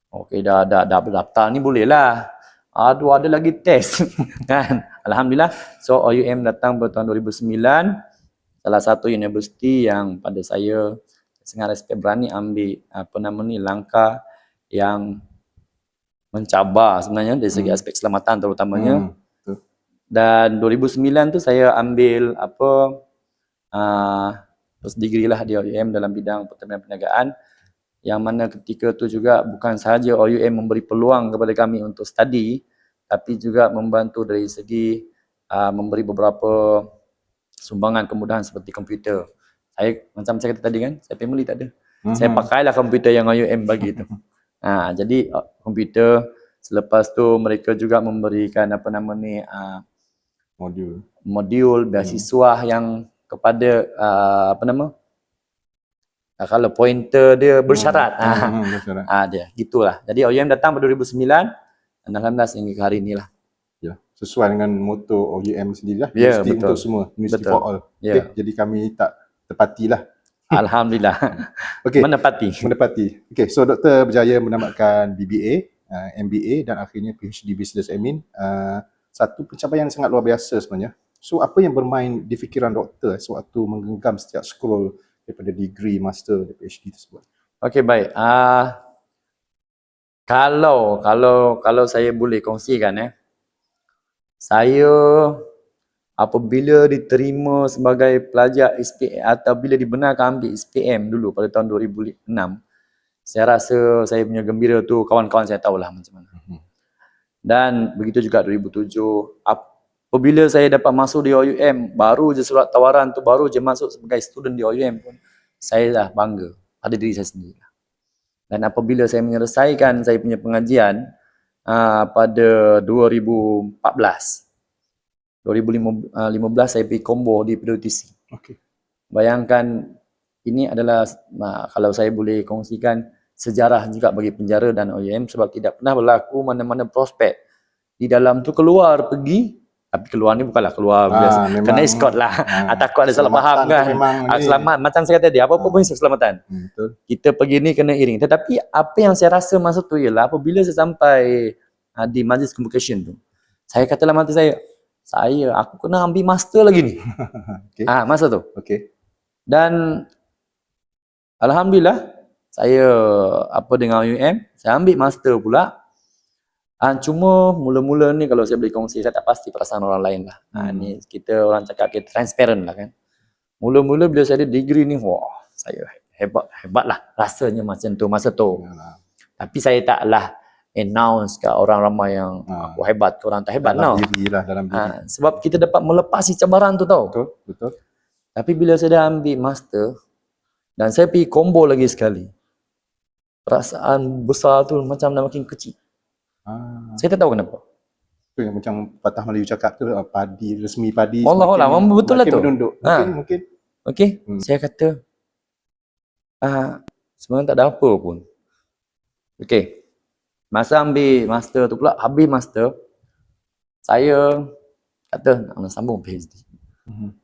okey dah daftar ni boleh lah. Aduh, ada lagi test kan. Alhamdulillah. So OUM datang pada tahun 2009. Salah satu universiti yang pada saya sangat respect, berani ambil langkah yang mencabar sebenarnya dari segi aspek keselamatan terutamanya. Dan 2009 tu saya ambil post degree lah di OUM dalam bidang pertanian perniagaan, yang mana ketika tu juga bukan sahaja OUM memberi peluang kepada kami untuk study, tapi juga membantu dari segi memberi beberapa sumbangan kemudahan seperti komputer. Saya macam saya kata tadi kan, saya family tak ada. Saya pakailah komputer yang OUM bagi tu. Jadi komputer, selepas tu mereka juga memberikan modul beasiswa yang kepada kalau pointer dia bersyarat. Dia gitulah. Jadi OUM datang pada 2009 dan alhamdulillah sehingga ke hari inilah. Ya, sesuai dengan moto OUM sendirilah. Ya, University betul. untuk semua, University Betul. for all. Ya. Okay, jadi kami tak tepatilah. Alhamdulillah. Okey. Menepati. Okey, so doktor berjaya menamatkan BBA, MBA dan akhirnya PhD Business Admin. Satu pencapaian yang sangat luar biasa sebenarnya. So apa yang bermain di fikiran doktor sewaktu menggenggam setiap scroll daripada degree, master dan PhD tersebut? Okey, baik. Kalau saya boleh kongsikan saya apabila diterima sebagai pelajar SPM atau bila dibenarkan ambil SPM dulu pada tahun 2006, saya rasa saya punya gembira tu kawan-kawan saya tahulah macam mana. Dan begitu juga 2007, apabila saya dapat masuk di OUM, baru je surat tawaran tu, baru je masuk sebagai student di OUM pun, saya dah bangga pada diri saya sendiri. Dan apabila saya menyelesaikan saya punya pengajian pada 2015 saya pergi combo di PWTC. Okey. Bayangkan, ini adalah kalau saya boleh kongsikan sejarah juga bagi penjara dan OUM, sebab tidak pernah berlaku mana-mana prospek di dalam tu keluar pergi, tapi keluar ni bukanlah keluar biasa, kena escort lah. Takut ada salah faham kan. Selamat, macam saya kata tadi, apa-apa pun keselamatan. Betul. Kita pergi ni kena iring. Tetapi apa yang saya rasa masa tu ialah apabila saya sampai di majlis convocation tu, saya kata dalam hati saya, aku kena ambil master lagi ni. Okay. Masa tu. Okey. Dan alhamdulillah saya dengan UM, saya ambil master pula. Cuma mula-mula ni kalau saya boleh kongsi, saya tak pasti perasaan orang lain lah. Ni kita orang cakap kita transparent lah kan. Mula-mula bila saya ada degree ni, wah, saya hebat lah rasanya macam tu masa tu. Yalah. Tapi saya taklah announce kat orang ramai yang aku hebat, korang tak hebat Dalam tau. diri lah, dalam diri. Sebab kita dapat melepasi cabaran tu tau. Betul, betul. Tapi bila saya dah ambil master dan saya pergi combo lagi sekali, perasaan besar tu macam dah makin kecil. Saya tak tahu kenapa. Tu yang macam patah Melayu cakap tu, padi, resmi padi. Allah, betul lah tu. Menunduk. Mungkin. Okey, saya kata, sebenarnya tak ada apa pun. Okey, masa ambil master tu pula, habis master, saya kata nak sambung PhD.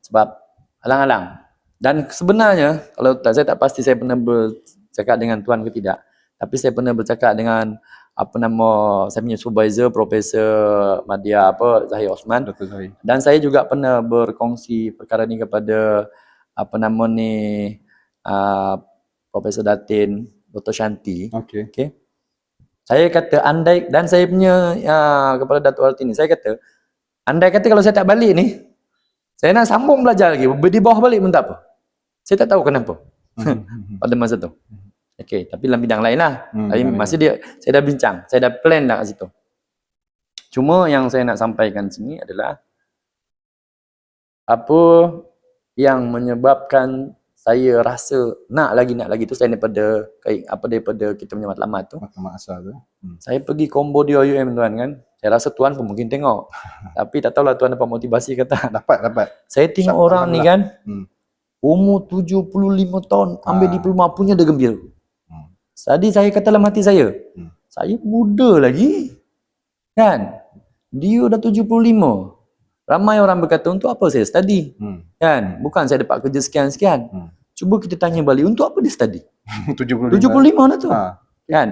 Sebab alang-alang. Dan sebenarnya, kalau tak, saya tak pasti saya pernah bercakap dengan tuan ke tidak, tapi saya pernah bercakap dengan saya punya supervisor, Profesor Madya Zahir Osman. Dr. Zahir. Dan saya juga pernah berkongsi perkara ni kepada Profesor Datin Dr. Shanti. Okey. Saya kata andai, dan saya punya kepada Datuk Altini, saya kata andai kata kalau saya tak balik ni, saya nak sambung belajar lagi, di bawah balik pun tak apa. Saya tak tahu kenapa pada masa tu. Okey, tapi dalam bidang lain lah. Tapi masih saya dah bincang, saya dah plan lah kat situ. Cuma yang saya nak sampaikan sini adalah apa yang menyebabkan saya rasa nak lagi tu saya daripada kita punya matlamat tu. Matlamat asal tu. Saya pergi combo di OUM tuan kan. Saya rasa tuan pun mungkin tengok. Tapi tak tahulah tuan dapat motivasi ke tak. Dapat. Saya tengok orang ni kan. Umur 75 tahun ambil diploma punya dah gembira. Tadi saya kata dalam hati saya, saya muda lagi. Kan? Dia dah 75. Ramai orang berkata, untuk apa saya study? Kan? Bukan saya dapat kerja sekian-sekian. Cuba kita tanya balik, untuk apa dia study? 75 dah tu. Kan?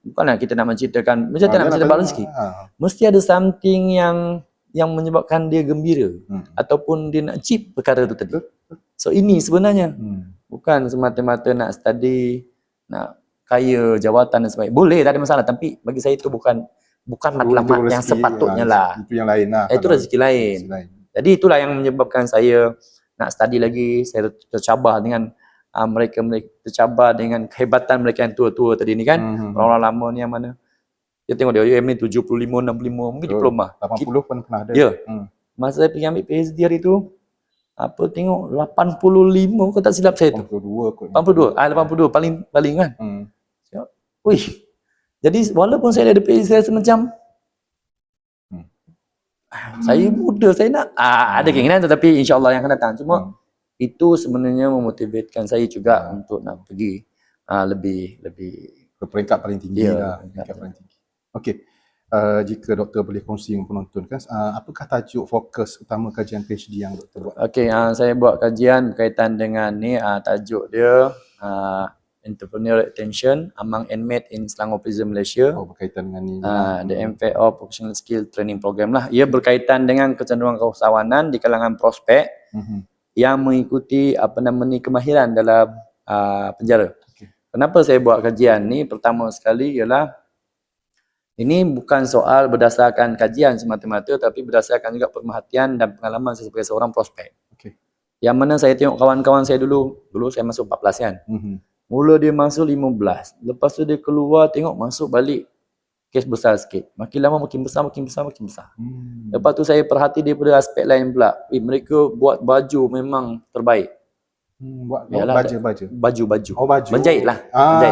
Bukanlah kita nak menceritakan, macam tak nak menceritakan balance sikit. Mesti ada something yang menyebabkan dia gembira. Ataupun dia nak achieve perkara tu tadi. So ini sebenarnya. Bukan semata-mata nak study, nak kaya, jawatan dan sebagainya. Boleh, tak ada masalah. Tapi bagi saya itu bukan matlamat yang sepatutnya lah. Itu yang lain lah. Itu rezeki lain. Jadi itulah yang menyebabkan saya nak study lagi. Saya tercabar dengan mereka tercabar dengan kehebatan mereka yang tua-tua tadi ni kan. Orang-orang lama ni yang mana. Kita tengok dia UM ni 75, 65, mungkin diploma. 80 pun pernah ada. Ya. Masa saya pergi ambil PhD hari tu, tengok 85 ke tak silap saya tu. 82 kot. 82. 82 paling kan. Wih. Jadi walaupun saya ada PhD, saya rasa macam saya muda, saya nak ada keinginan tetapi insya-Allah yang akan datang. Cuma itu sebenarnya memotivasikan saya juga untuk nak pergi lebih ke peringkat paling tinggi lah. Peringkat paling tinggi. Okey. Jika doktor boleh kongsi dengan penonton kan, apakah tajuk fokus utama kajian PhD yang doktor buat? Okey, saya buat kajian berkaitan dengan ni, tajuk dia Entrepreneurial Attention Among Inmates in Selangor Prison Malaysia. Berkaitan dengan ni. The MFO Professional Skill Training Program lah. Ia berkaitan dengan kecenderungan keusahawanan di kalangan prospek yang mengikuti kemahiran dalam penjara. Kenapa saya buat kajian ni? Pertama sekali ialah ini bukan soal berdasarkan kajian semata-mata, tapi berdasarkan juga pemerhatian dan pengalaman saya sebagai seorang prospek. Yang mana saya tengok kawan-kawan saya dulu saya masuk 14 kan. Mula dia masuk 15. Lepas tu dia keluar, tengok masuk balik kes besar sikit. Makin lama makin besar. Lepas tu saya perhati daripada aspek lain pula. Mereka buat baju memang terbaik. Buat baju. Baju. Menjahit lah.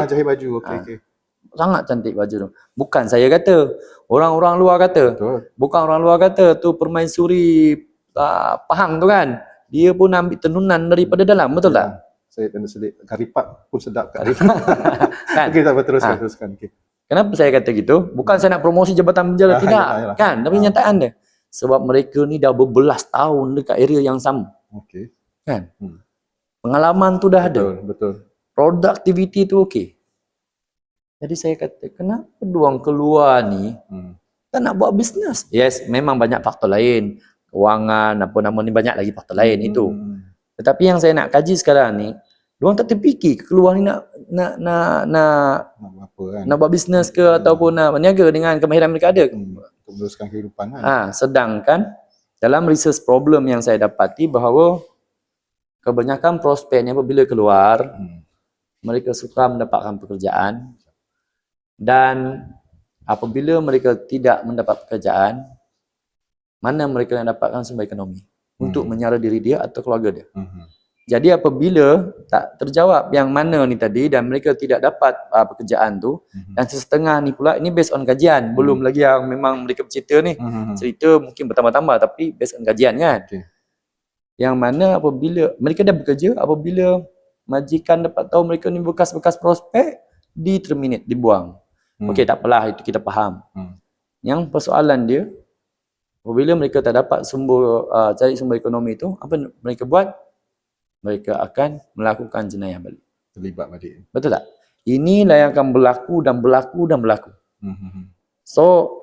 Jahit baju. Okey. Sangat cantik baju tu. Bukan saya kata. Orang-orang luar kata. Betul. Bukan orang luar kata. Tu permaisuri Pahang tu kan. Dia pun ambil tenunan daripada dalam. Betul tak? Saya tanda selit. Karipat pun sedap. Kan? Okey, tak apa, teruskan. Okay. Kenapa saya kata gitu? Bukan saya nak promosi jabatan penjara, tidak. Yalah. Kan? Tapi kenyataan dia. Sebab mereka ni dah berbelas tahun dekat area yang sama. Okey. Kan? Pengalaman tu dah ada. Betul. Productivity tu okey. Jadi saya kata, kenapa diorang keluar ni tak nak buat bisnes? Yes, memang banyak faktor lain. Kewangan, apa nama ni, banyak lagi faktor lain itu. Tetapi yang saya nak kaji sekarang ni, diorang tak terfikir keluar ni nak Nak apa kan? nak buat bisnes ke ataupun nak berniaga dengan kemahiran mereka ada. Untuk meneruskan kehidupan kan. Sedangkan dalam research problem yang saya dapati bahawa kebanyakan prospeknya apabila keluar, mereka suka mendapatkan pekerjaan, dan apabila mereka tidak mendapat pekerjaan, mana mereka yang dapatkan sumber ekonomi untuk menyara diri dia atau keluarga dia. Jadi apabila tak terjawab yang mana ni tadi dan mereka tidak dapat pekerjaan tu, dan setengah ni pula, ini based on kajian, belum lagi yang memang mereka bercerita ni, cerita mungkin bertambah-tambah tapi based on kajian kan. Yang mana apabila mereka dah bekerja, apabila majikan dapat tahu mereka ni bekas-bekas prospek, di-terminate, dibuang. Okey, tak apalah, itu kita faham. Yang persoalan dia, apabila mereka tak dapat cari sumber ekonomi itu, apa mereka buat? Mereka akan melakukan jenayah balik. Terlibat balik. Betul tak? Inilah yang akan berlaku dan berlaku dan berlaku. So,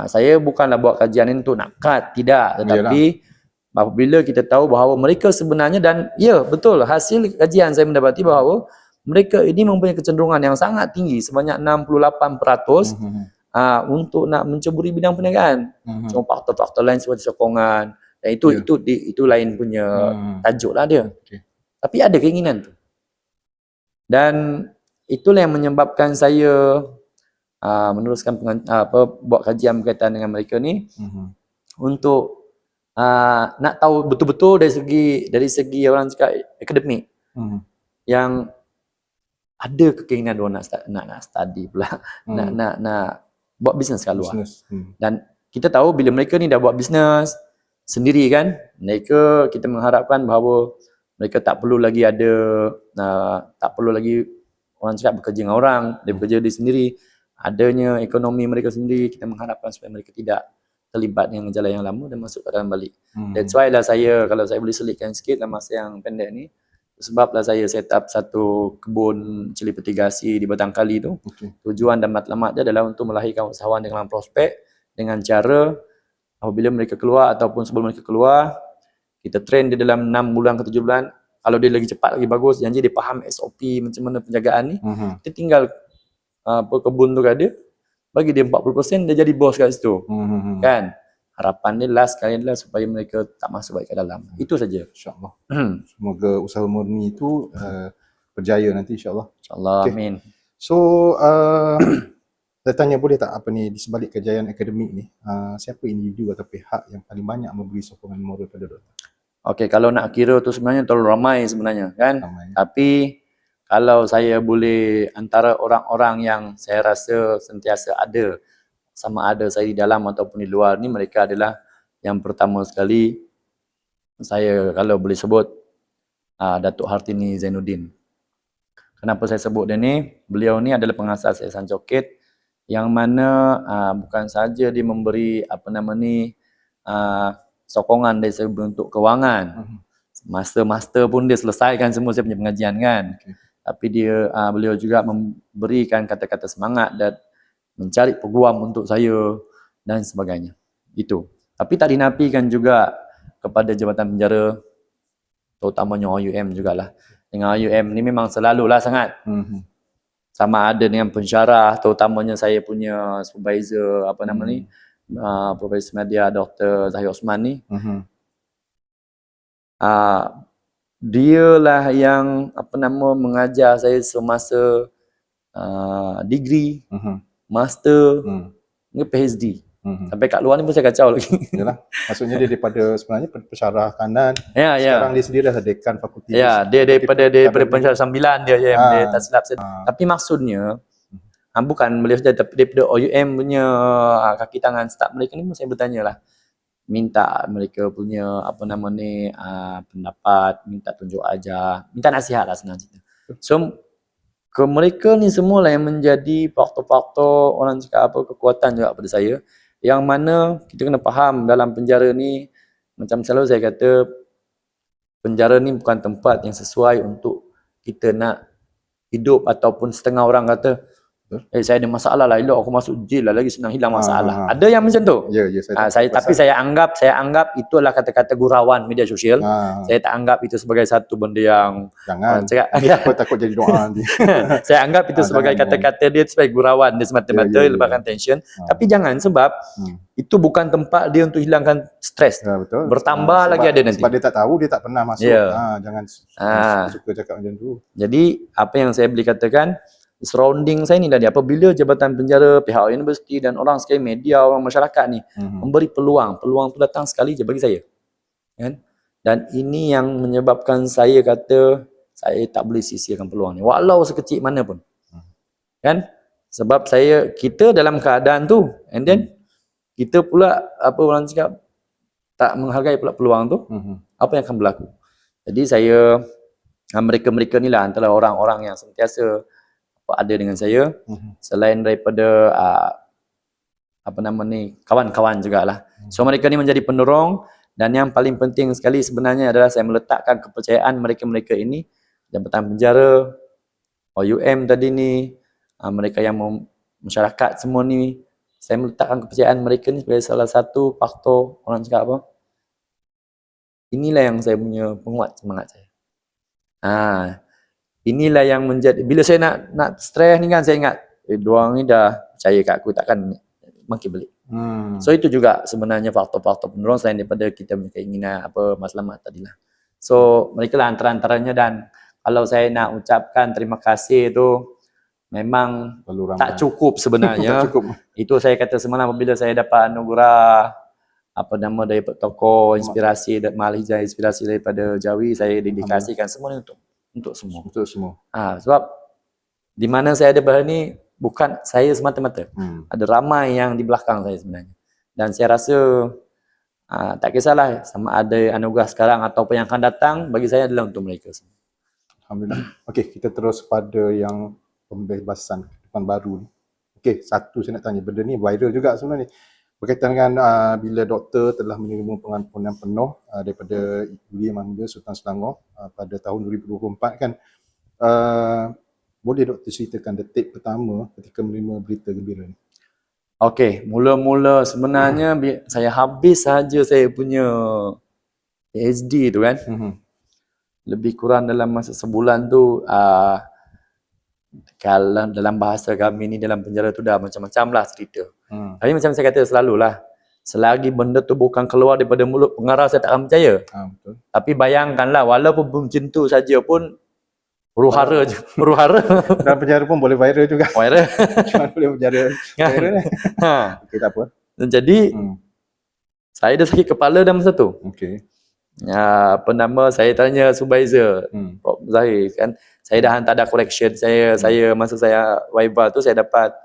saya bukanlah buat kajian ini untuk nak cut, tidak. Tetapi apabila kita tahu bahawa mereka sebenarnya, dan ya betul, hasil kajian saya mendapati bahawa mereka ini mempunyai kecenderungan yang sangat tinggi, sebanyak 68% untuk nak menceburi bidang perniagaan. Cuma faktor-faktor lain seperti sokongan, dan itu lain punya tajuk lah dia. Tapi ada keinginan tu. Dan itulah yang menyebabkan saya meneruskan buat kajian berkaitan dengan mereka ni, untuk nak tahu betul-betul dari segi orang cakap akademik, yang ada keinginan diorang nak study pula, nak buat bisnes kat luar. Dan kita tahu bila mereka ni dah buat bisnes sendiri kan, kita mengharapkan bahawa mereka tak perlu lagi orang cakap bekerja dengan orang, dia bekerja di sendiri, adanya ekonomi mereka sendiri. Kita mengharapkan supaya mereka tidak terlibat dengan jalan yang lama dan masuk ke dalam balik. That's why lah kalau saya boleh selitkan sikit dalam masa yang pendek ni, sebablah saya set up satu kebun cili peti gasi di Batang Kali tu. Tujuan dan matlamat dia adalah untuk melahirkan usahawan dengan prospek, dengan cara apabila mereka keluar ataupun sebelum mereka keluar, kita train dia dalam 6 bulan ke 7 bulan. Kalau dia lagi cepat lagi bagus, janji dia faham SOP macam mana penjagaan ni. Kita tinggal kebun tu kat dia, bagi dia 40%, dia jadi bos kat situ. Kan? Harapan dia last kali adalah supaya mereka tak masuk balik ke dalam. Itu saja. InsyaAllah. Semoga usaha murni itu berjaya nanti insyaAllah. InsyaAllah, amin. So, saya tanya boleh tak, apa ni, di sebalik kejayaan akademik ni, siapa individu atau pihak yang paling banyak memberi sokongan moral pada doktor? Okey, kalau nak kira tu sebenarnya terlalu ramai sebenarnya kan. Ramai. Tapi kalau saya boleh, antara orang-orang yang saya rasa sentiasa ada, sama ada saya di dalam ataupun di luar ni, mereka adalah yang pertama sekali, saya kalau boleh sebut Datuk Hartini Zainuddin. Kenapa saya sebut dia ni? Beliau ni adalah pengasas Yayasan Coket, yang mana bukan saja dia memberi sokongan dari segi bentuk kewangan. Master pun dia selesaikan semua saya punya pengajian kan. Tapi beliau juga memberikan kata-kata semangat dan mencari peguam untuk saya dan sebagainya. Itu. Tapi tak dinafikan juga kepada Jabatan Penjara, terutamanya OUM jugalah. Dengan OUM ni memang selalulah sangat. Sama ada dengan pensyarah, terutamanya saya punya supervisor Profesor Media Dr. Zahir Osman ni. Dialah yang mengajar saya semasa degree, master, PhD. Sampai kat luar ni pun saya kacau lagi. Yalah, maksudnya dia daripada sebenarnya pensyarah kanan. Ya. Sekarang dia sendiri dah dekan fakulti. Ya, dia daripada pensyarah sambilan dia tak silap saya. Tapi maksudnya bukan beliau saja, tapi daripada OUM punya kaki tangan staf mereka ni pun saya bertanya lah. Minta mereka punya pendapat, minta tunjuk ajar, minta nasihat lah senang cerita. So, mereka ni semua lah yang menjadi faktor-faktor orang cakap kekuatan juga pada saya. Yang mana kita kena faham dalam penjara ni, macam selalu saya kata, penjara ni bukan tempat yang sesuai untuk kita nak hidup, ataupun setengah orang kata Saya ada masalah lah, elok aku masuk jail lah, lagi senang hilang masalah. Ah, Ada yang macam tu. Ya, saya Tapi saya anggap itu adalah kata-kata gurauan media sosial. Saya tak anggap itu sebagai satu benda yang jangan. cakap, Aku takut jadi doa nanti. saya anggap itu sebagai jangan. kata-kata dia sebagai gurauan dia semata-mata lepaskan tension. Tapi jangan, sebab itu bukan tempat dia untuk hilangkan stres. Ya, betul. Bertambah lagi ada nanti. Sebab dia tak tahu, dia tak pernah masuk. Ya. Jangan suka cakap macam tu. Jadi apa yang saya boleh katakan, surrounding saya ni tadi, apabila jabatan penjara, pihak universiti dan orang sekali media, orang masyarakat ni memberi peluang tu datang sekali je bagi saya, kan? Dan ini yang menyebabkan saya kata saya tak boleh sia-siakan peluang ni walau sekecil mana pun, kan? Sebab kita dalam keadaan tu, and then kita pula apa orang cakap tak menghargai pula peluang tu, apa yang akan berlaku? Jadi saya, mereka-mereka ni lah antara orang-orang yang sentiasa ada dengan saya, selain daripada kawan-kawan jugalah. So mereka ni menjadi pendorong, dan yang paling penting sekali sebenarnya adalah saya meletakkan kepercayaan mereka-mereka ini, jabatan penjara, OUM tadi ni, mereka yang masyarakat semua ni, saya meletakkan kepercayaan mereka ni sebagai salah satu faktor, orang cakap apa, inilah yang saya punya penguat semangat saya. Inilah yang menjadi, bila saya nak stres ni kan, saya ingat diorang ni dah percaya kat aku, takkan bangkit balik. So itu juga sebenarnya faktor-faktor pendorong selain daripada kita punya keinginan matlamat tadilah. So mereka lah antara-antaranya, dan kalau saya nak ucapkan terima kasih tu memang tak cukup sebenarnya. Tak cukup. Itu saya kata semalam apabila saya dapat anugerah daripada tokoh inspirasi Mahal Hijrah, inspirasi daripada Jawi, saya dedikasikan semua ni untuk semua. Untuk semua. Sebab di mana saya ada bahan ni bukan saya semata-mata. Ada ramai yang di belakang saya sebenarnya. Dan saya rasa tak kisahlah sama ada anugerah sekarang ataupun yang akan datang, bagi saya adalah untuk mereka semua. Alhamdulillah. Okey, kita terus pada yang pembebasan kehidupan baru ni. Okey, satu saya nak tanya, benda ni viral juga sebenarnya. Berkaitan dengan bila doktor telah menerima pengampunan penuh daripada Duli Yang Mulia Sultan Selangor pada tahun 2024 kan. Boleh doktor ceritakan detik pertama ketika menerima berita gembira ni? Okey, mula-mula sebenarnya saya habis saja saya punya PhD tu kan. Lebih kurang dalam masa sebulan tu, kalau dalam bahasa kami ni dalam penjara tu dah macam-macam lah cerita. Tapi macam saya kata selalulah, selagi benda tu bukan keluar daripada mulut pengarah, saya tak akan percaya. Betul. Tapi bayangkanlah, walaupun macam tu saja pun huru-hara je. Dalam penjara pun boleh viral juga. Viral. Cuma boleh penjara viral. Okey, tak apa. Jadi saya dah sakit kepala dah masa tu. Okey. Saya tanya supervisor Prof Zahir kan, saya dah hantar dah correction saya masa saya Viva tu, saya dapat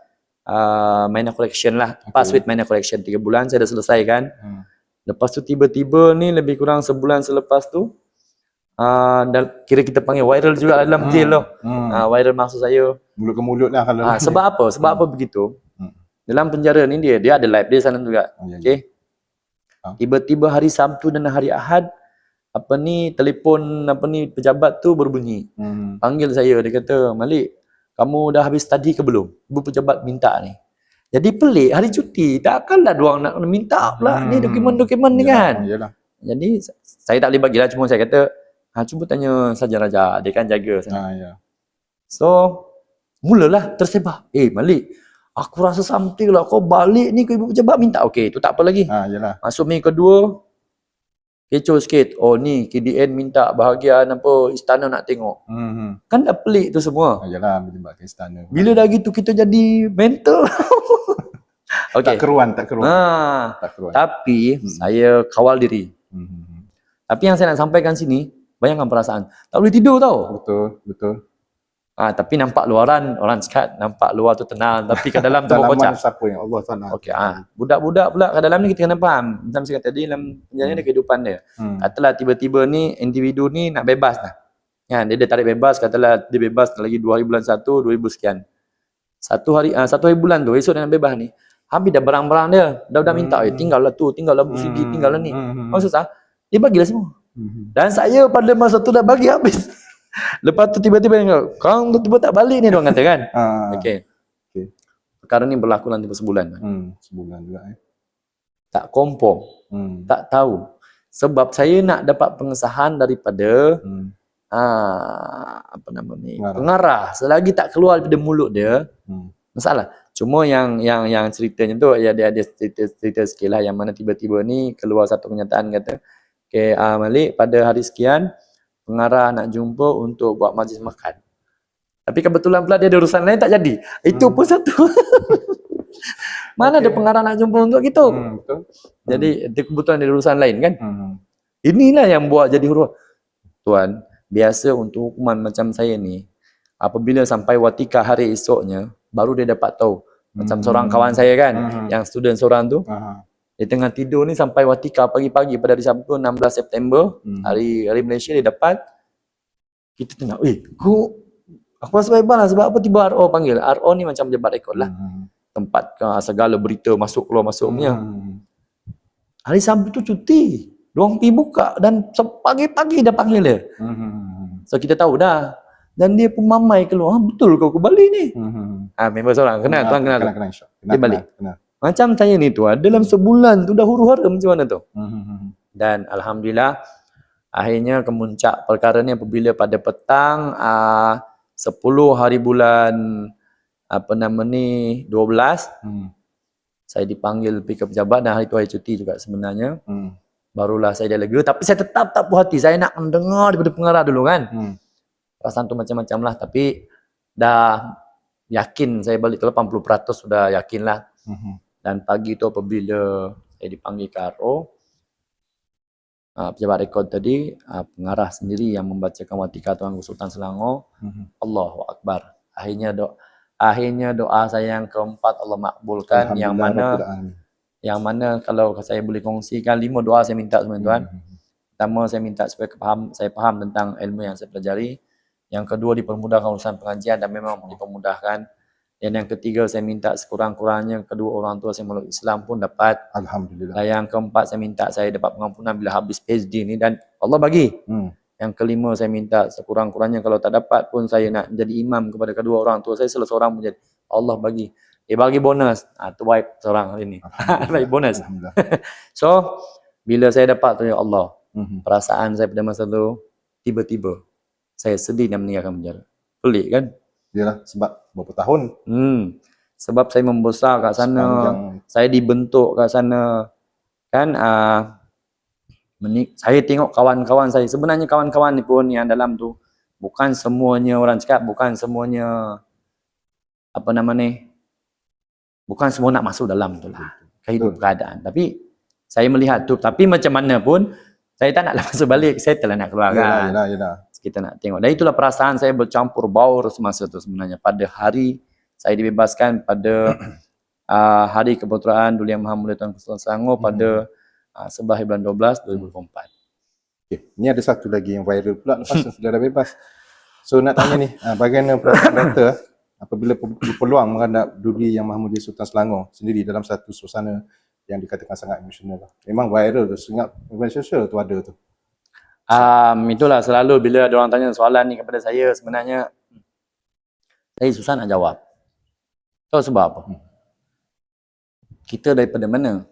minor correction lah, pass with minor correction 3 bulan saya dah selesai kan. Lepas tu tiba-tiba ni lebih kurang sebulan selepas tu, kira kita panggil viral juga dalam jail tu. Viral maksud saya mulut ke mulut lah kalau sebab apa begitu? Dalam penjara ni dia ada lab dia sana juga. Okey. Tiba-tiba hari Sabtu dan hari Ahad telefon pejabat tu berbunyi. Panggil saya, dia kata, "Malik, kamu dah habis study ke belum? Ibu pejabat minta ni." Jadi pelik, hari cuti, takkanlah diorang nak minta pula ni dokumen-dokumen ni kan. Jadi saya tak boleh bagilah, cuma saya kata, cuba tanya Sarjan Raja, dia kan jaga sana. So mulalah tersebar, Malik, aku rasa something lah, kau balik ni ke ibu pejabat minta. Okey, tu tak apa lagi. Masuk minggu kedua, kecoh sikit. Oh ni KDN minta bahagian istana nak tengok. Kan dah pelik tu semua. Yalah, pejabat ke istana. Bila dah gitu kita jadi mental. Tak keruan. Tapi saya kawal diri. Tapi yang saya nak sampaikan sini, bayangkan perasaan, tak boleh tidur tau. Betul. Tapi nampak luaran, orang cakap nampak luar tu tenang, tapi kat dalam tu berkocak. Siapa yang Allah Taala. Okey, budak-budak pula kat dalam ni kita kena faham. Macam saya kata tadi, dalam penjara ni ada kehidupan dia. Katalah tiba-tiba ni individu ni nak bebas dah. Kan, dia tarik bebas, katalah dia bebas lagi 2 hari bulan 1, 2000 sekian. Satu hari bulan tu, esok dia nak bebas ni. Habis dah barang-barang dia, dah minta, tinggallah tu, tinggallah buku CD, tinggallah ni. Maksud saya, dia bagilah semua. Dan saya pada masa tu dah bagi habis. Lepas tu tiba-tiba kau tiba-tiba tak balik ni, diorang kata kan. Okey. Okey. Perkara ni berlaku dalam tempoh sebulan. Sebulan juga Tak kompor, tak tahu. Sebab saya nak dapat pengesahan daripada apa nama ni, pengarah. Selagi tak keluar daripada mulut dia, masalah. Cuma yang ceritanya tu ya dia ada cerita sikit lah, yang mana tiba-tiba ni keluar satu kenyataan kata, okay, Malik pada hari sekian pengarah nak jumpa untuk buat majlis makan. Tapi kebetulan pula dia ada urusan lain tak jadi. Itu pun satu. Mana ada pengarah nak jumpa untuk gitu. Betul. Jadi dia kebetulan ada urusan lain kan. Inilah yang buat jadi huru. Tuan, biasa untuk hukuman macam saya ni, apabila sampai watika hari esoknya, baru dia dapat tahu. Macam seorang kawan saya kan, yang student seorang tu, dia tengah tidur ni sampai watika pagi-pagi pada hari Sabtu 16 September, hari Malaysia dia dapat. Kita tengok, aku rasa hebat lah, sebab apa tiba RO panggil. RO ni macam pejabat rekod lah. Tempat segala berita masuk keluar masuk punya. Hari Sabtu tu cuti. Diorang pergi buka dan pagi-pagi dah panggil dia. So kita tahu dah. Dan dia pun mamai keluar, betul kau balik ni? Member seorang, kenal, kenal. Dia balik. Macam saya ni tuan, dalam sebulan tu dah huru-hara macam mana tu? Dan Alhamdulillah, akhirnya kemuncak perkara ni apabila pada petang 10 hari bulan 12, saya dipanggil pergi ke pejabat dan hari tu hari cuti juga sebenarnya. Barulah saya dah lega, tapi saya tetap tak puas hati. Saya nak mendengar daripada pengarah dulu kan. Perasaan tu macam-macam lah, tapi dah yakin saya balik ke 80% sudah yakin lah. Dan pagi tu apabila saya dipanggil ke RO, pejabat rekod tadi, pengarah sendiri yang membacakan watika Tuanku Sultan Selangor. Allahu Akbar. Akhirnya doa saya yang keempat Allah makbulkan, yang mana kalau saya boleh kongsikan 5 doa saya minta sebenarnya tuan. Pertama, saya minta supaya saya faham tentang ilmu yang saya pelajari. Yang kedua, dipermudahkan urusan pengajian dan memang dipermudahkan. Dan yang ketiga, saya minta sekurang-kurangnya kedua orang tua saya meluk Islam pun dapat. Alhamdulillah. Dan yang keempat, saya minta saya dapat pengampunan bila habis PhD ni dan Allah bagi. Yang kelima, saya minta sekurang-kurangnya kalau tak dapat pun saya nak menjadi imam kepada kedua orang tua saya, salah seorang menjadi Allah bagi. Dia bagi bonus. Tu wipe seorang hari ni. Bagi bonus. So, bila saya dapat tu ya Allah, perasaan saya pada masa tu tiba-tiba saya sedih dan meninggalkan penjara. Pelik kan? Yalah, sebab berapa tahun? Sebab saya membesar kat sana, saya dibentuk kat sana. Kan saya tengok kawan-kawan saya. Sebenarnya kawan-kawan ni pun yang dalam tu bukan semuanya orang cakap, bukan semuanya bukan semua nak masuk dalam tu lah. Kehidupan keadaan. Tapi saya melihat tu, tapi macam mana pun saya tak naklah masuk balik, saya telah nak keluar kan. Yalah. Kita nak tengok. Dan itulah perasaan saya bercampur baur semasa tu sebenarnya. Pada hari saya dibebaskan pada hari keputeraan Duli Yang Maha Mulia Tuanku Sultan Selangor pada 11 bulan 12 2024. Okay. Ni ada satu lagi yang viral pula lepas sudah dah bebas. So nak tanya ni, bagaimana perasaan doktor apabila berpeluang menghadap Duli Yang Maha Mulia Sultan Selangor sendiri dalam satu suasana yang dikatakan sangat emosional lah. Memang viral tu, sangat sosial tu ada tu. Itulah selalu bila ada orang tanya soalan ni kepada saya, sebenarnya saya susah nak jawab. Tahu sebab apa? Kita daripada mana?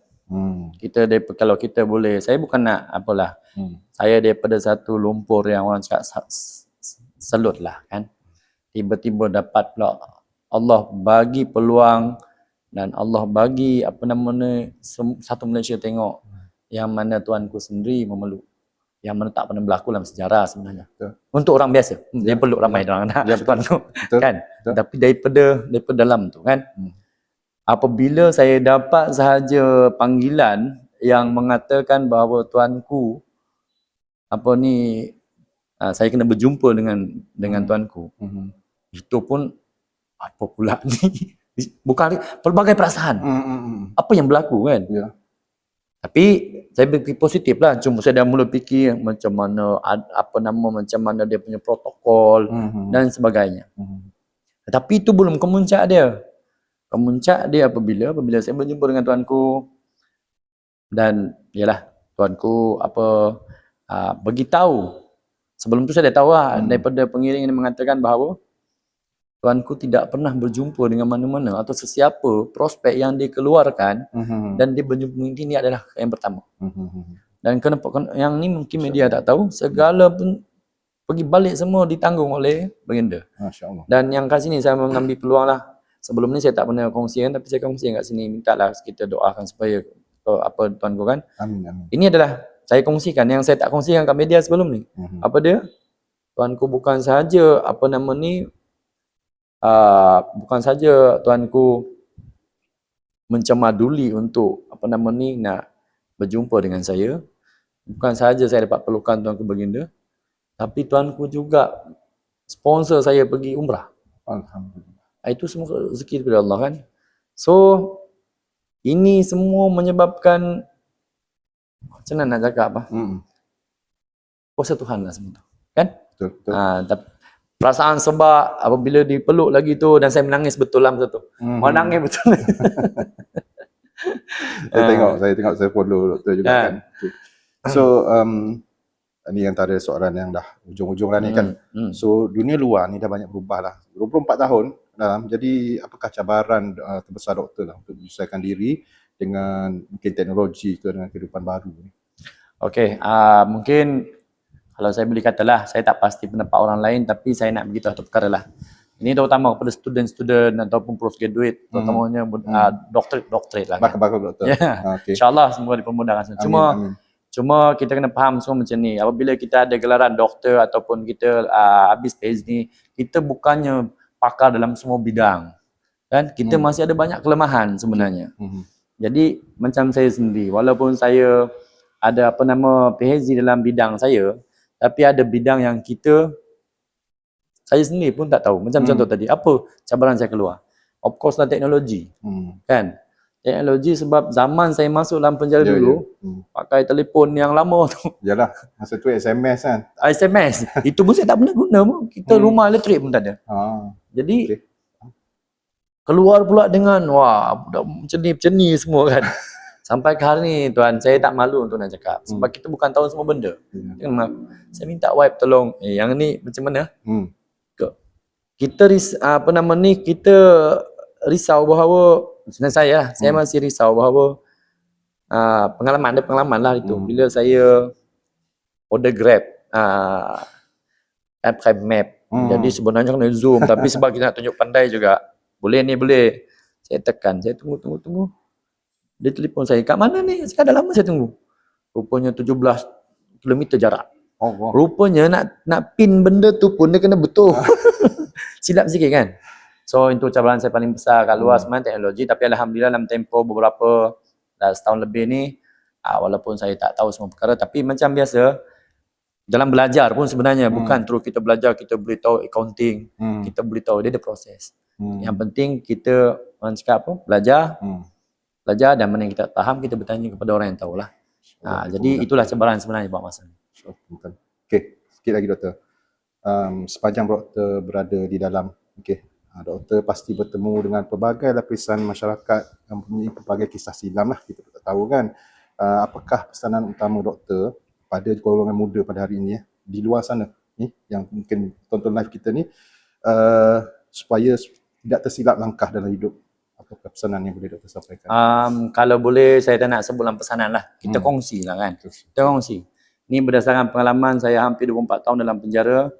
Kita daripada, kalau kita boleh, saya bukan nak apalah. Saya daripada satu lumpur yang orang cakap selut lah kan. Tiba-tiba dapat pula Allah bagi peluang dan Allah bagi satu Malaysia tengok yang mana Tuanku sendiri memeluk, yang mana tak pernah berlaku dalam sejarah sebenarnya. Untuk orang biasa, dia peluk ramai orang Tuanku kan. Tapi daripada dalam tu kan. Apabila saya dapat sahaja panggilan yang mengatakan bahawa Tuanku saya kena berjumpa dengan Tuanku. Itu pun apa pula ni? Bukan pelbagai perasaan. Apa yang berlaku kan? Tapi saya berfikir positif lah. Cuma saya dah mula fikir macam mana macam mana dia punya protokol dan sebagainya. Tapi itu belum kemuncak dia. Kemuncak dia apabila saya berjumpa dengan Tuanku dan yalah Tuanku beritahu. Sebelum tu saya dah tahu lah daripada pengiring ini mengatakan bahawa tuanku tidak pernah berjumpa dengan mana-mana atau sesiapa prospek yang dia keluarkan dan dia berjumpa ini adalah yang pertama. Dan kenapa yang ni mungkin media tak tahu, segala pun pergi balik semua ditanggung oleh baginda. Masya-Allah. Dan yang kat sini saya mengambil peluang lah. Sebelum ni saya tak pernah kongsikan, tapi saya kongsikan kat sini, mintalah kita doakan supaya apa tuanku kan. Amin, amin. Ini adalah saya kongsikan yang saya tak kongsikan kat media sebelum ni. Apa dia? Tuanku bukan saja apa nama ni bukan saja tuanku mencemaduli untuk apa nama ni nak berjumpa dengan saya. Bukan saja saya dapat pelukan tuanku baginda, tapi tuanku juga sponsor saya pergi umrah. Alhamdulillah. Itu semua rezeki daripada Allah kan. So ini semua menyebabkan macam mana nak cakap apa? Kuasa Tuhan lah semua tu. Kan? Betul, betul. Tapi perasaan sebab apabila dipeluk lagi tu dan saya menangis betul lah masa tu. Menangis betul. Saya tengok, saya follow doktor juga kan. Okay. So, ni antara soalan yang dah ujung-ujung lah ni kan. So, dunia luar ni dah banyak berubah lah. 24 tahun dalam. Jadi, apakah cabaran terbesar doktor lah untuk menyesuaikan diri dengan mungkin teknologi ke dengan kehidupan baru ni? Okey, mungkin kalau saya boleh katalah, saya tak pasti pendapat orang lain, tapi saya nak beritahu satu perkara lah. Ini terutama kepada student-student ataupun postgraduate, terutamanya doktorate lah. Bakal doktor. Yeah. Okay. InsyaAllah semua dipermudahkan. Cuma kita kena faham semua macam ni. Apabila kita ada gelaran doktor ataupun kita habis PhD, kita bukannya pakar dalam semua bidang. Kan? Kita masih ada banyak kelemahan sebenarnya. Jadi macam saya sendiri, walaupun saya ada apa nama PhD dalam bidang saya, tapi ada bidang yang saya sendiri pun tak tahu. Macam contoh tadi, apa cabaran saya keluar? Of course lah teknologi. Kan? Teknologi sebab zaman saya masuk dalam penjara dulu, pakai telefon yang lama tu. Yalah, masa tu SMS kan. SMS. Itu pun saya tak pernah guna pun. Kita rumah elektrik pun tak ada. Jadi, keluar pula dengan, macam ni semua kan. Sampai ke hari ni tuan, saya tak malu untuk nak cakap. Sebab kita bukan tahu semua benda. Saya minta wife tolong, yang ni macam mana? Kita kita risau bahawa sebenarnya saya masih risau bahawa pengalaman lah itu. Bila saya order Grab, app map. Jadi sebenarnya kena zoom, tapi sebab kita nak tunjuk pandai juga. Boleh. Saya tekan, saya tunggu. Dia telefon saya, kat mana ni? Sekarang dah lama saya tunggu. Rupanya 17 km jarak. Rupanya nak pin benda tu pun dia kena betul. Silap sikit kan. So itu cabaran saya paling besar kat luar sebenarnya teknologi. Tapi Alhamdulillah dalam tempoh beberapa dah setahun lebih ni, walaupun saya tak tahu semua perkara, tapi macam biasa dalam belajar pun sebenarnya bukan terus kita belajar kita boleh tahu accounting, kita boleh tahu dia ada proses. Yang penting kita orang cakap apa? Belajar dan mana yang kita faham kita bertanya kepada orang yang tahulah. Jadi itulah cabaran sebenarnya buat masa ni. Okey, sikit lagi doktor. Sepanjang doktor berada di dalam, doktor pasti bertemu dengan pelbagai lapisan masyarakat yang mempunyai pelbagai kisah silam lah, kita tak tahu kan. Apakah pesanan utama doktor pada golongan muda pada hari ini di luar sana ni yang mungkin tonton live kita ni, supaya tidak tersilap langkah dalam hidup? Apakah pesanan yang boleh doktor sampaikan? Kalau boleh saya tak nak sebut dalam pesanan lah. Kita kongsi lah kan. Kita kongsi. Ini berdasarkan pengalaman saya hampir 24 tahun dalam penjara.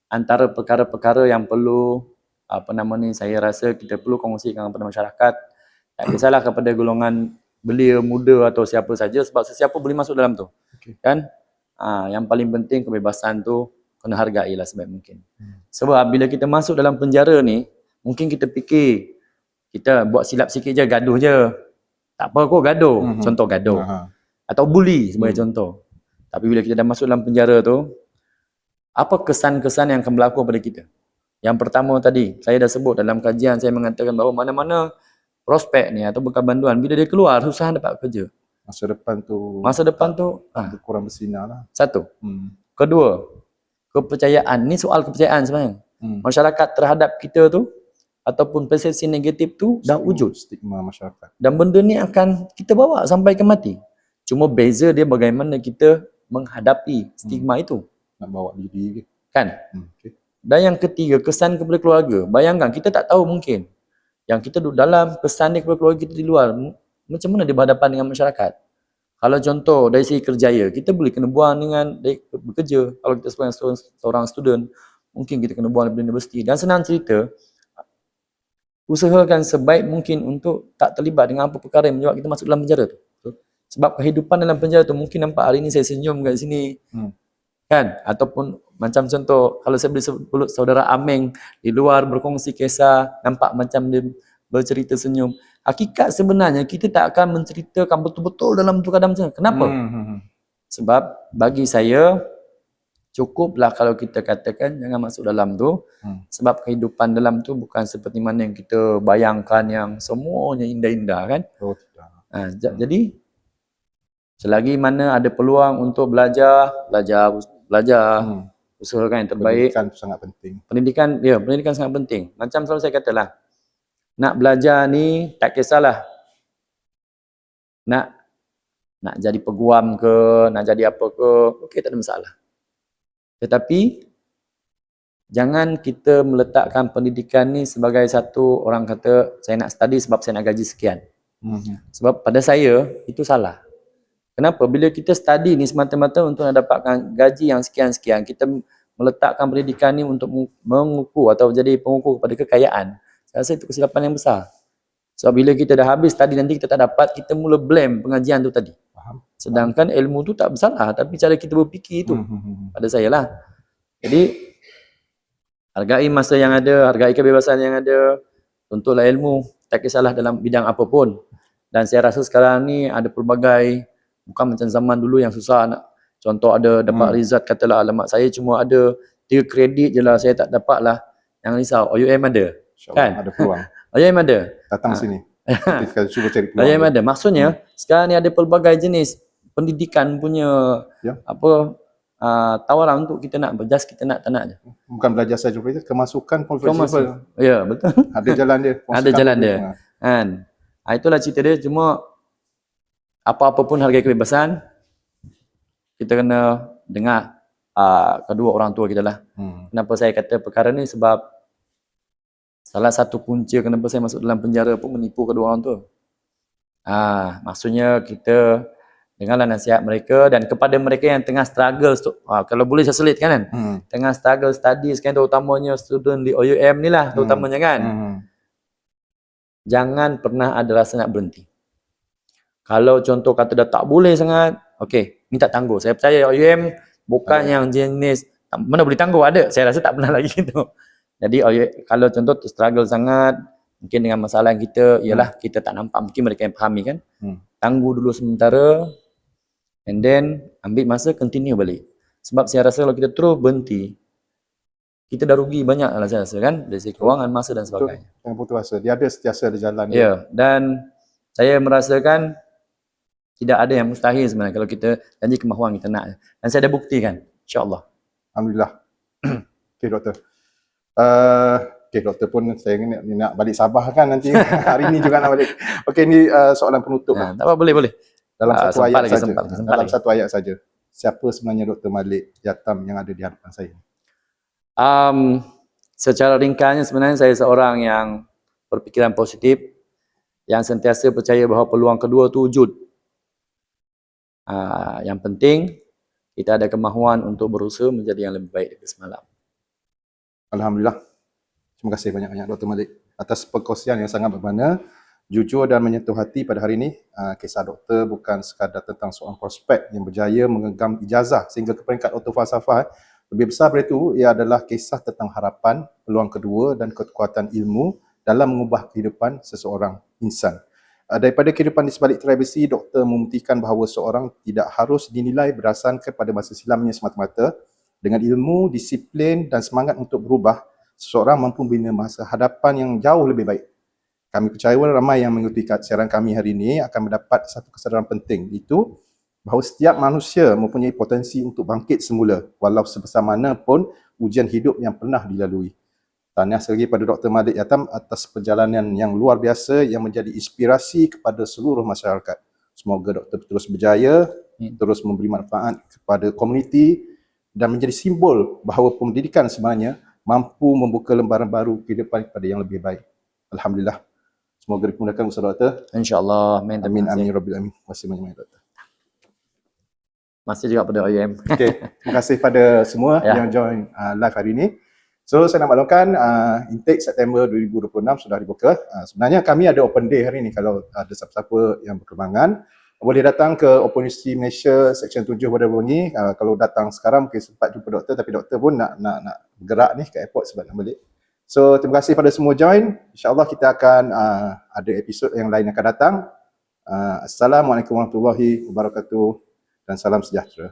Antara perkara-perkara yang perlu saya rasa kita perlu kongsikan kepada masyarakat. Tak kisahlah kepada golongan belia, muda atau siapa saja, sebab sesiapa boleh masuk dalam tu. Kan? Yang paling penting kebebasan tu kena hargailah sebaik mungkin. Sebab bila kita masuk dalam penjara ni, mungkin kita fikir kita buat silap sikit je, gaduh je. Tak apa kok gaduh. Contoh gaduh. Atau bully sebagai contoh. Tapi bila kita dah masuk dalam penjara tu, apa kesan-kesan yang akan berlaku pada kita? Yang pertama tadi, saya dah sebut dalam kajian, saya mengatakan bahawa mana-mana prospek ni atau bekal banduan, bila dia keluar, susah dapat kerja. Masa depan tu kurang bersinar lah. Satu. Kedua, kepercayaan. Ni soal kepercayaan sebenarnya. Masyarakat terhadap kita tu, ataupun persepsi negatif tu dah wujud. Stigma masyarakat. Dan benda ni akan kita bawa sampai ke mati. Cuma beza dia bagaimana kita menghadapi stigma itu. Nak bawa diri ke? Kan? Dan yang ketiga, kesan kepada keluarga. Bayangkan, kita tak tahu mungkin yang kita duduk dalam, kesan dia kepada keluarga kita di luar, macam mana dia berhadapan dengan masyarakat. Kalau contoh dari segi kerjaya, kita boleh kena buang dengan bekerja. Kalau kita seorang student, mungkin kita kena buang daripada universiti. Dan senang cerita, usahakan sebaik mungkin untuk tak terlibat dengan apa perkara yang menyebabkan kita masuk dalam penjara tu. Sebab kehidupan dalam penjara tu mungkin nampak hari ni saya senyum kat sini. Kan? Ataupun macam contoh, kalau saya boleh sebut saudara Ameng di luar berkongsi kisah, nampak macam dia bercerita senyum. Hakikat sebenarnya kita tak akan menceritakan betul-betul dalam tu keadaan macam mana. Kenapa? Sebab bagi saya, cukuplah kalau kita katakan jangan masuk dalam tu. Sebab kehidupan dalam tu bukan seperti mana yang kita bayangkan yang semuanya indah-indah kan. Jadi selagi mana ada peluang untuk belajar, usahakan yang terbaik. Pendidikan sangat penting. Pendidikan sangat penting. Macam selalu saya katalah, nak belajar ni tak kisahlah nak jadi peguam ke, nak jadi apa ke, okey, tak ada masalah. Tetapi jangan kita meletakkan pendidikan ni sebagai satu, orang kata saya nak study sebab saya nak gaji sekian. Sebab pada saya itu salah. Kenapa? Bila kita study ni semata-mata untuk nak dapatkan gaji yang sekian-sekian, kita meletakkan pendidikan ni untuk mengukur atau jadi pengukur kepada kekayaan. Saya rasa itu kesilapan yang besar. Sebab bila kita dah habis study nanti kita tak dapat, kita mula blame pengajian tu tadi. Sedangkan ilmu tu tak bersalah, tapi cara kita berfikir tu pada saya lah. Jadi hargai masa yang ada, hargai kebebasan yang ada, tuntutlah ilmu, tak kisahlah dalam bidang apapun. Dan saya rasa sekarang ni ada pelbagai, bukan macam zaman dulu yang susah nak, contoh ada dapat result, katalah alamak saya cuma ada 3 kredit je lah, saya tak dapat lah. Jangan risau, OUM ada. Kan? Ada peluang. OUM ada. Datang sini. Kita cuba cari peluang. OUM ada. Maksudnya sekarang ni ada pelbagai jenis pendidikan punya tawaran untuk kita nak berjas, kita nak tak nak je. Bukan belajar saja, kemasukan pun fleksibel. Ya, betul. Ada jalan dia. Ada jalan dia. Kan? Itulah cerita dia. Cuma apa-apa pun hargai kebebasan, kita kena dengar kedua orang tua kita lah. Kenapa saya kata perkara ni, sebab salah satu punca kenapa saya masuk dalam penjara pun menipu kedua orang tua. Maksudnya kita dengarlah nasihat mereka, dan kepada mereka yang tengah struggle, kalau boleh saya selitkan kan, tengah struggle study sekarang, terutamanya student di OUM ni lah terutamanya kan, jangan pernah ada rasa nak berhenti. Kalau contoh kata dah tak boleh sangat, okey, minta tangguh. Saya percaya OUM bukan yang jenis mana boleh tangguh, ada. Saya rasa tak pernah lagi tu. Jadi kalau contoh struggle sangat, mungkin dengan masalah yang kita, ialah kita tak nampak, mungkin mereka yang fahami kan. Tangguh dulu sementara, and then ambil masa, continue balik. Sebab saya rasa kalau kita terus berhenti, kita dah rugi banyak lah saya rasa kan, dari segi kewangan, masa dan sebagainya. Jangan putus asa, dia ada sentiasa ada jalan. Ya, dan saya merasakan tidak ada yang mustahil sebenarnya kalau kita janji kemahuan kita nak. Dan saya ada buktikan, insya-Allah. Alhamdulillah. Okey doktor. Okey doktor pun saya nak balik Sabah kan nanti. Hari ni juga nak balik. Okey, ni soalan penutup lah. Tak apa, boleh. Dalam satu ayat lagi, saja. Dalam satu ayat saja. Siapa sebenarnya Dr. Malik Yatam yang ada di hadapan saya? Secara ringkasnya sebenarnya saya seorang yang berfikiran positif, yang sentiasa percaya bahawa peluang kedua tu wujud. Yang penting kita ada kemahuan untuk berusaha menjadi yang lebih baik daripada semalam. Alhamdulillah. Terima kasih banyak-banyak Dr. Malik atas perkongsian yang sangat bermakna, jujur dan menyentuh hati pada hari ini. Kisah doktor bukan sekadar tentang seorang prospek yang berjaya menggenggam ijazah sehingga ke peringkat doktor falsafah. Lebih besar dari itu, ia adalah kisah tentang harapan, peluang kedua dan kekuatan ilmu dalam mengubah kehidupan seseorang insan. Daripada kehidupan di sebalik tirai besi, doktor membuktikan bahawa seorang tidak harus dinilai berdasarkan kepada masa silamnya semata-mata. Dengan ilmu, disiplin dan semangat untuk berubah, seseorang mampu membina masa hadapan yang jauh lebih baik. Kami percaya ramai yang mengikuti siaran kami hari ini akan mendapat satu kesedaran penting, iaitu bahawa setiap manusia mempunyai potensi untuk bangkit semula, walau sebesar mana pun ujian hidup yang pernah dilalui. Tahniah sekali pada Dr. Malik Yatam atas perjalanan yang luar biasa yang menjadi inspirasi kepada seluruh masyarakat. Semoga doktor terus berjaya, terus memberi manfaat kepada komuniti dan menjadi simbol bahawa pendidikan sebenarnya mampu membuka lembaran baru kehidupan kepada yang lebih baik. Alhamdulillah. Semoga dimudahkan usaha doktor. InsyaAllah. Amin. Amin, Terima kasih. amin, rabbil alamin. Terima kasih banyak doktor. Masih juga pada OUM. Okay, terima kasih pada semua Ya. yang join live hari ini. So, saya nak maklumkan intake September 2026 sudah dibuka. Sebenarnya kami ada open day hari ini. Kalau ada siapa-siapa yang berkembangan, boleh datang ke Open University Malaysia Seksyen 7 Bandar Bungi. Kalau datang sekarang mungkin sempat jumpa doktor, tapi doktor pun nak bergerak ni ke airport sebab nak balik. So, terima kasih pada semua join. InsyaAllah kita akan ada episod yang lain akan datang. Assalamualaikum warahmatullahi wabarakatuh dan salam sejahtera.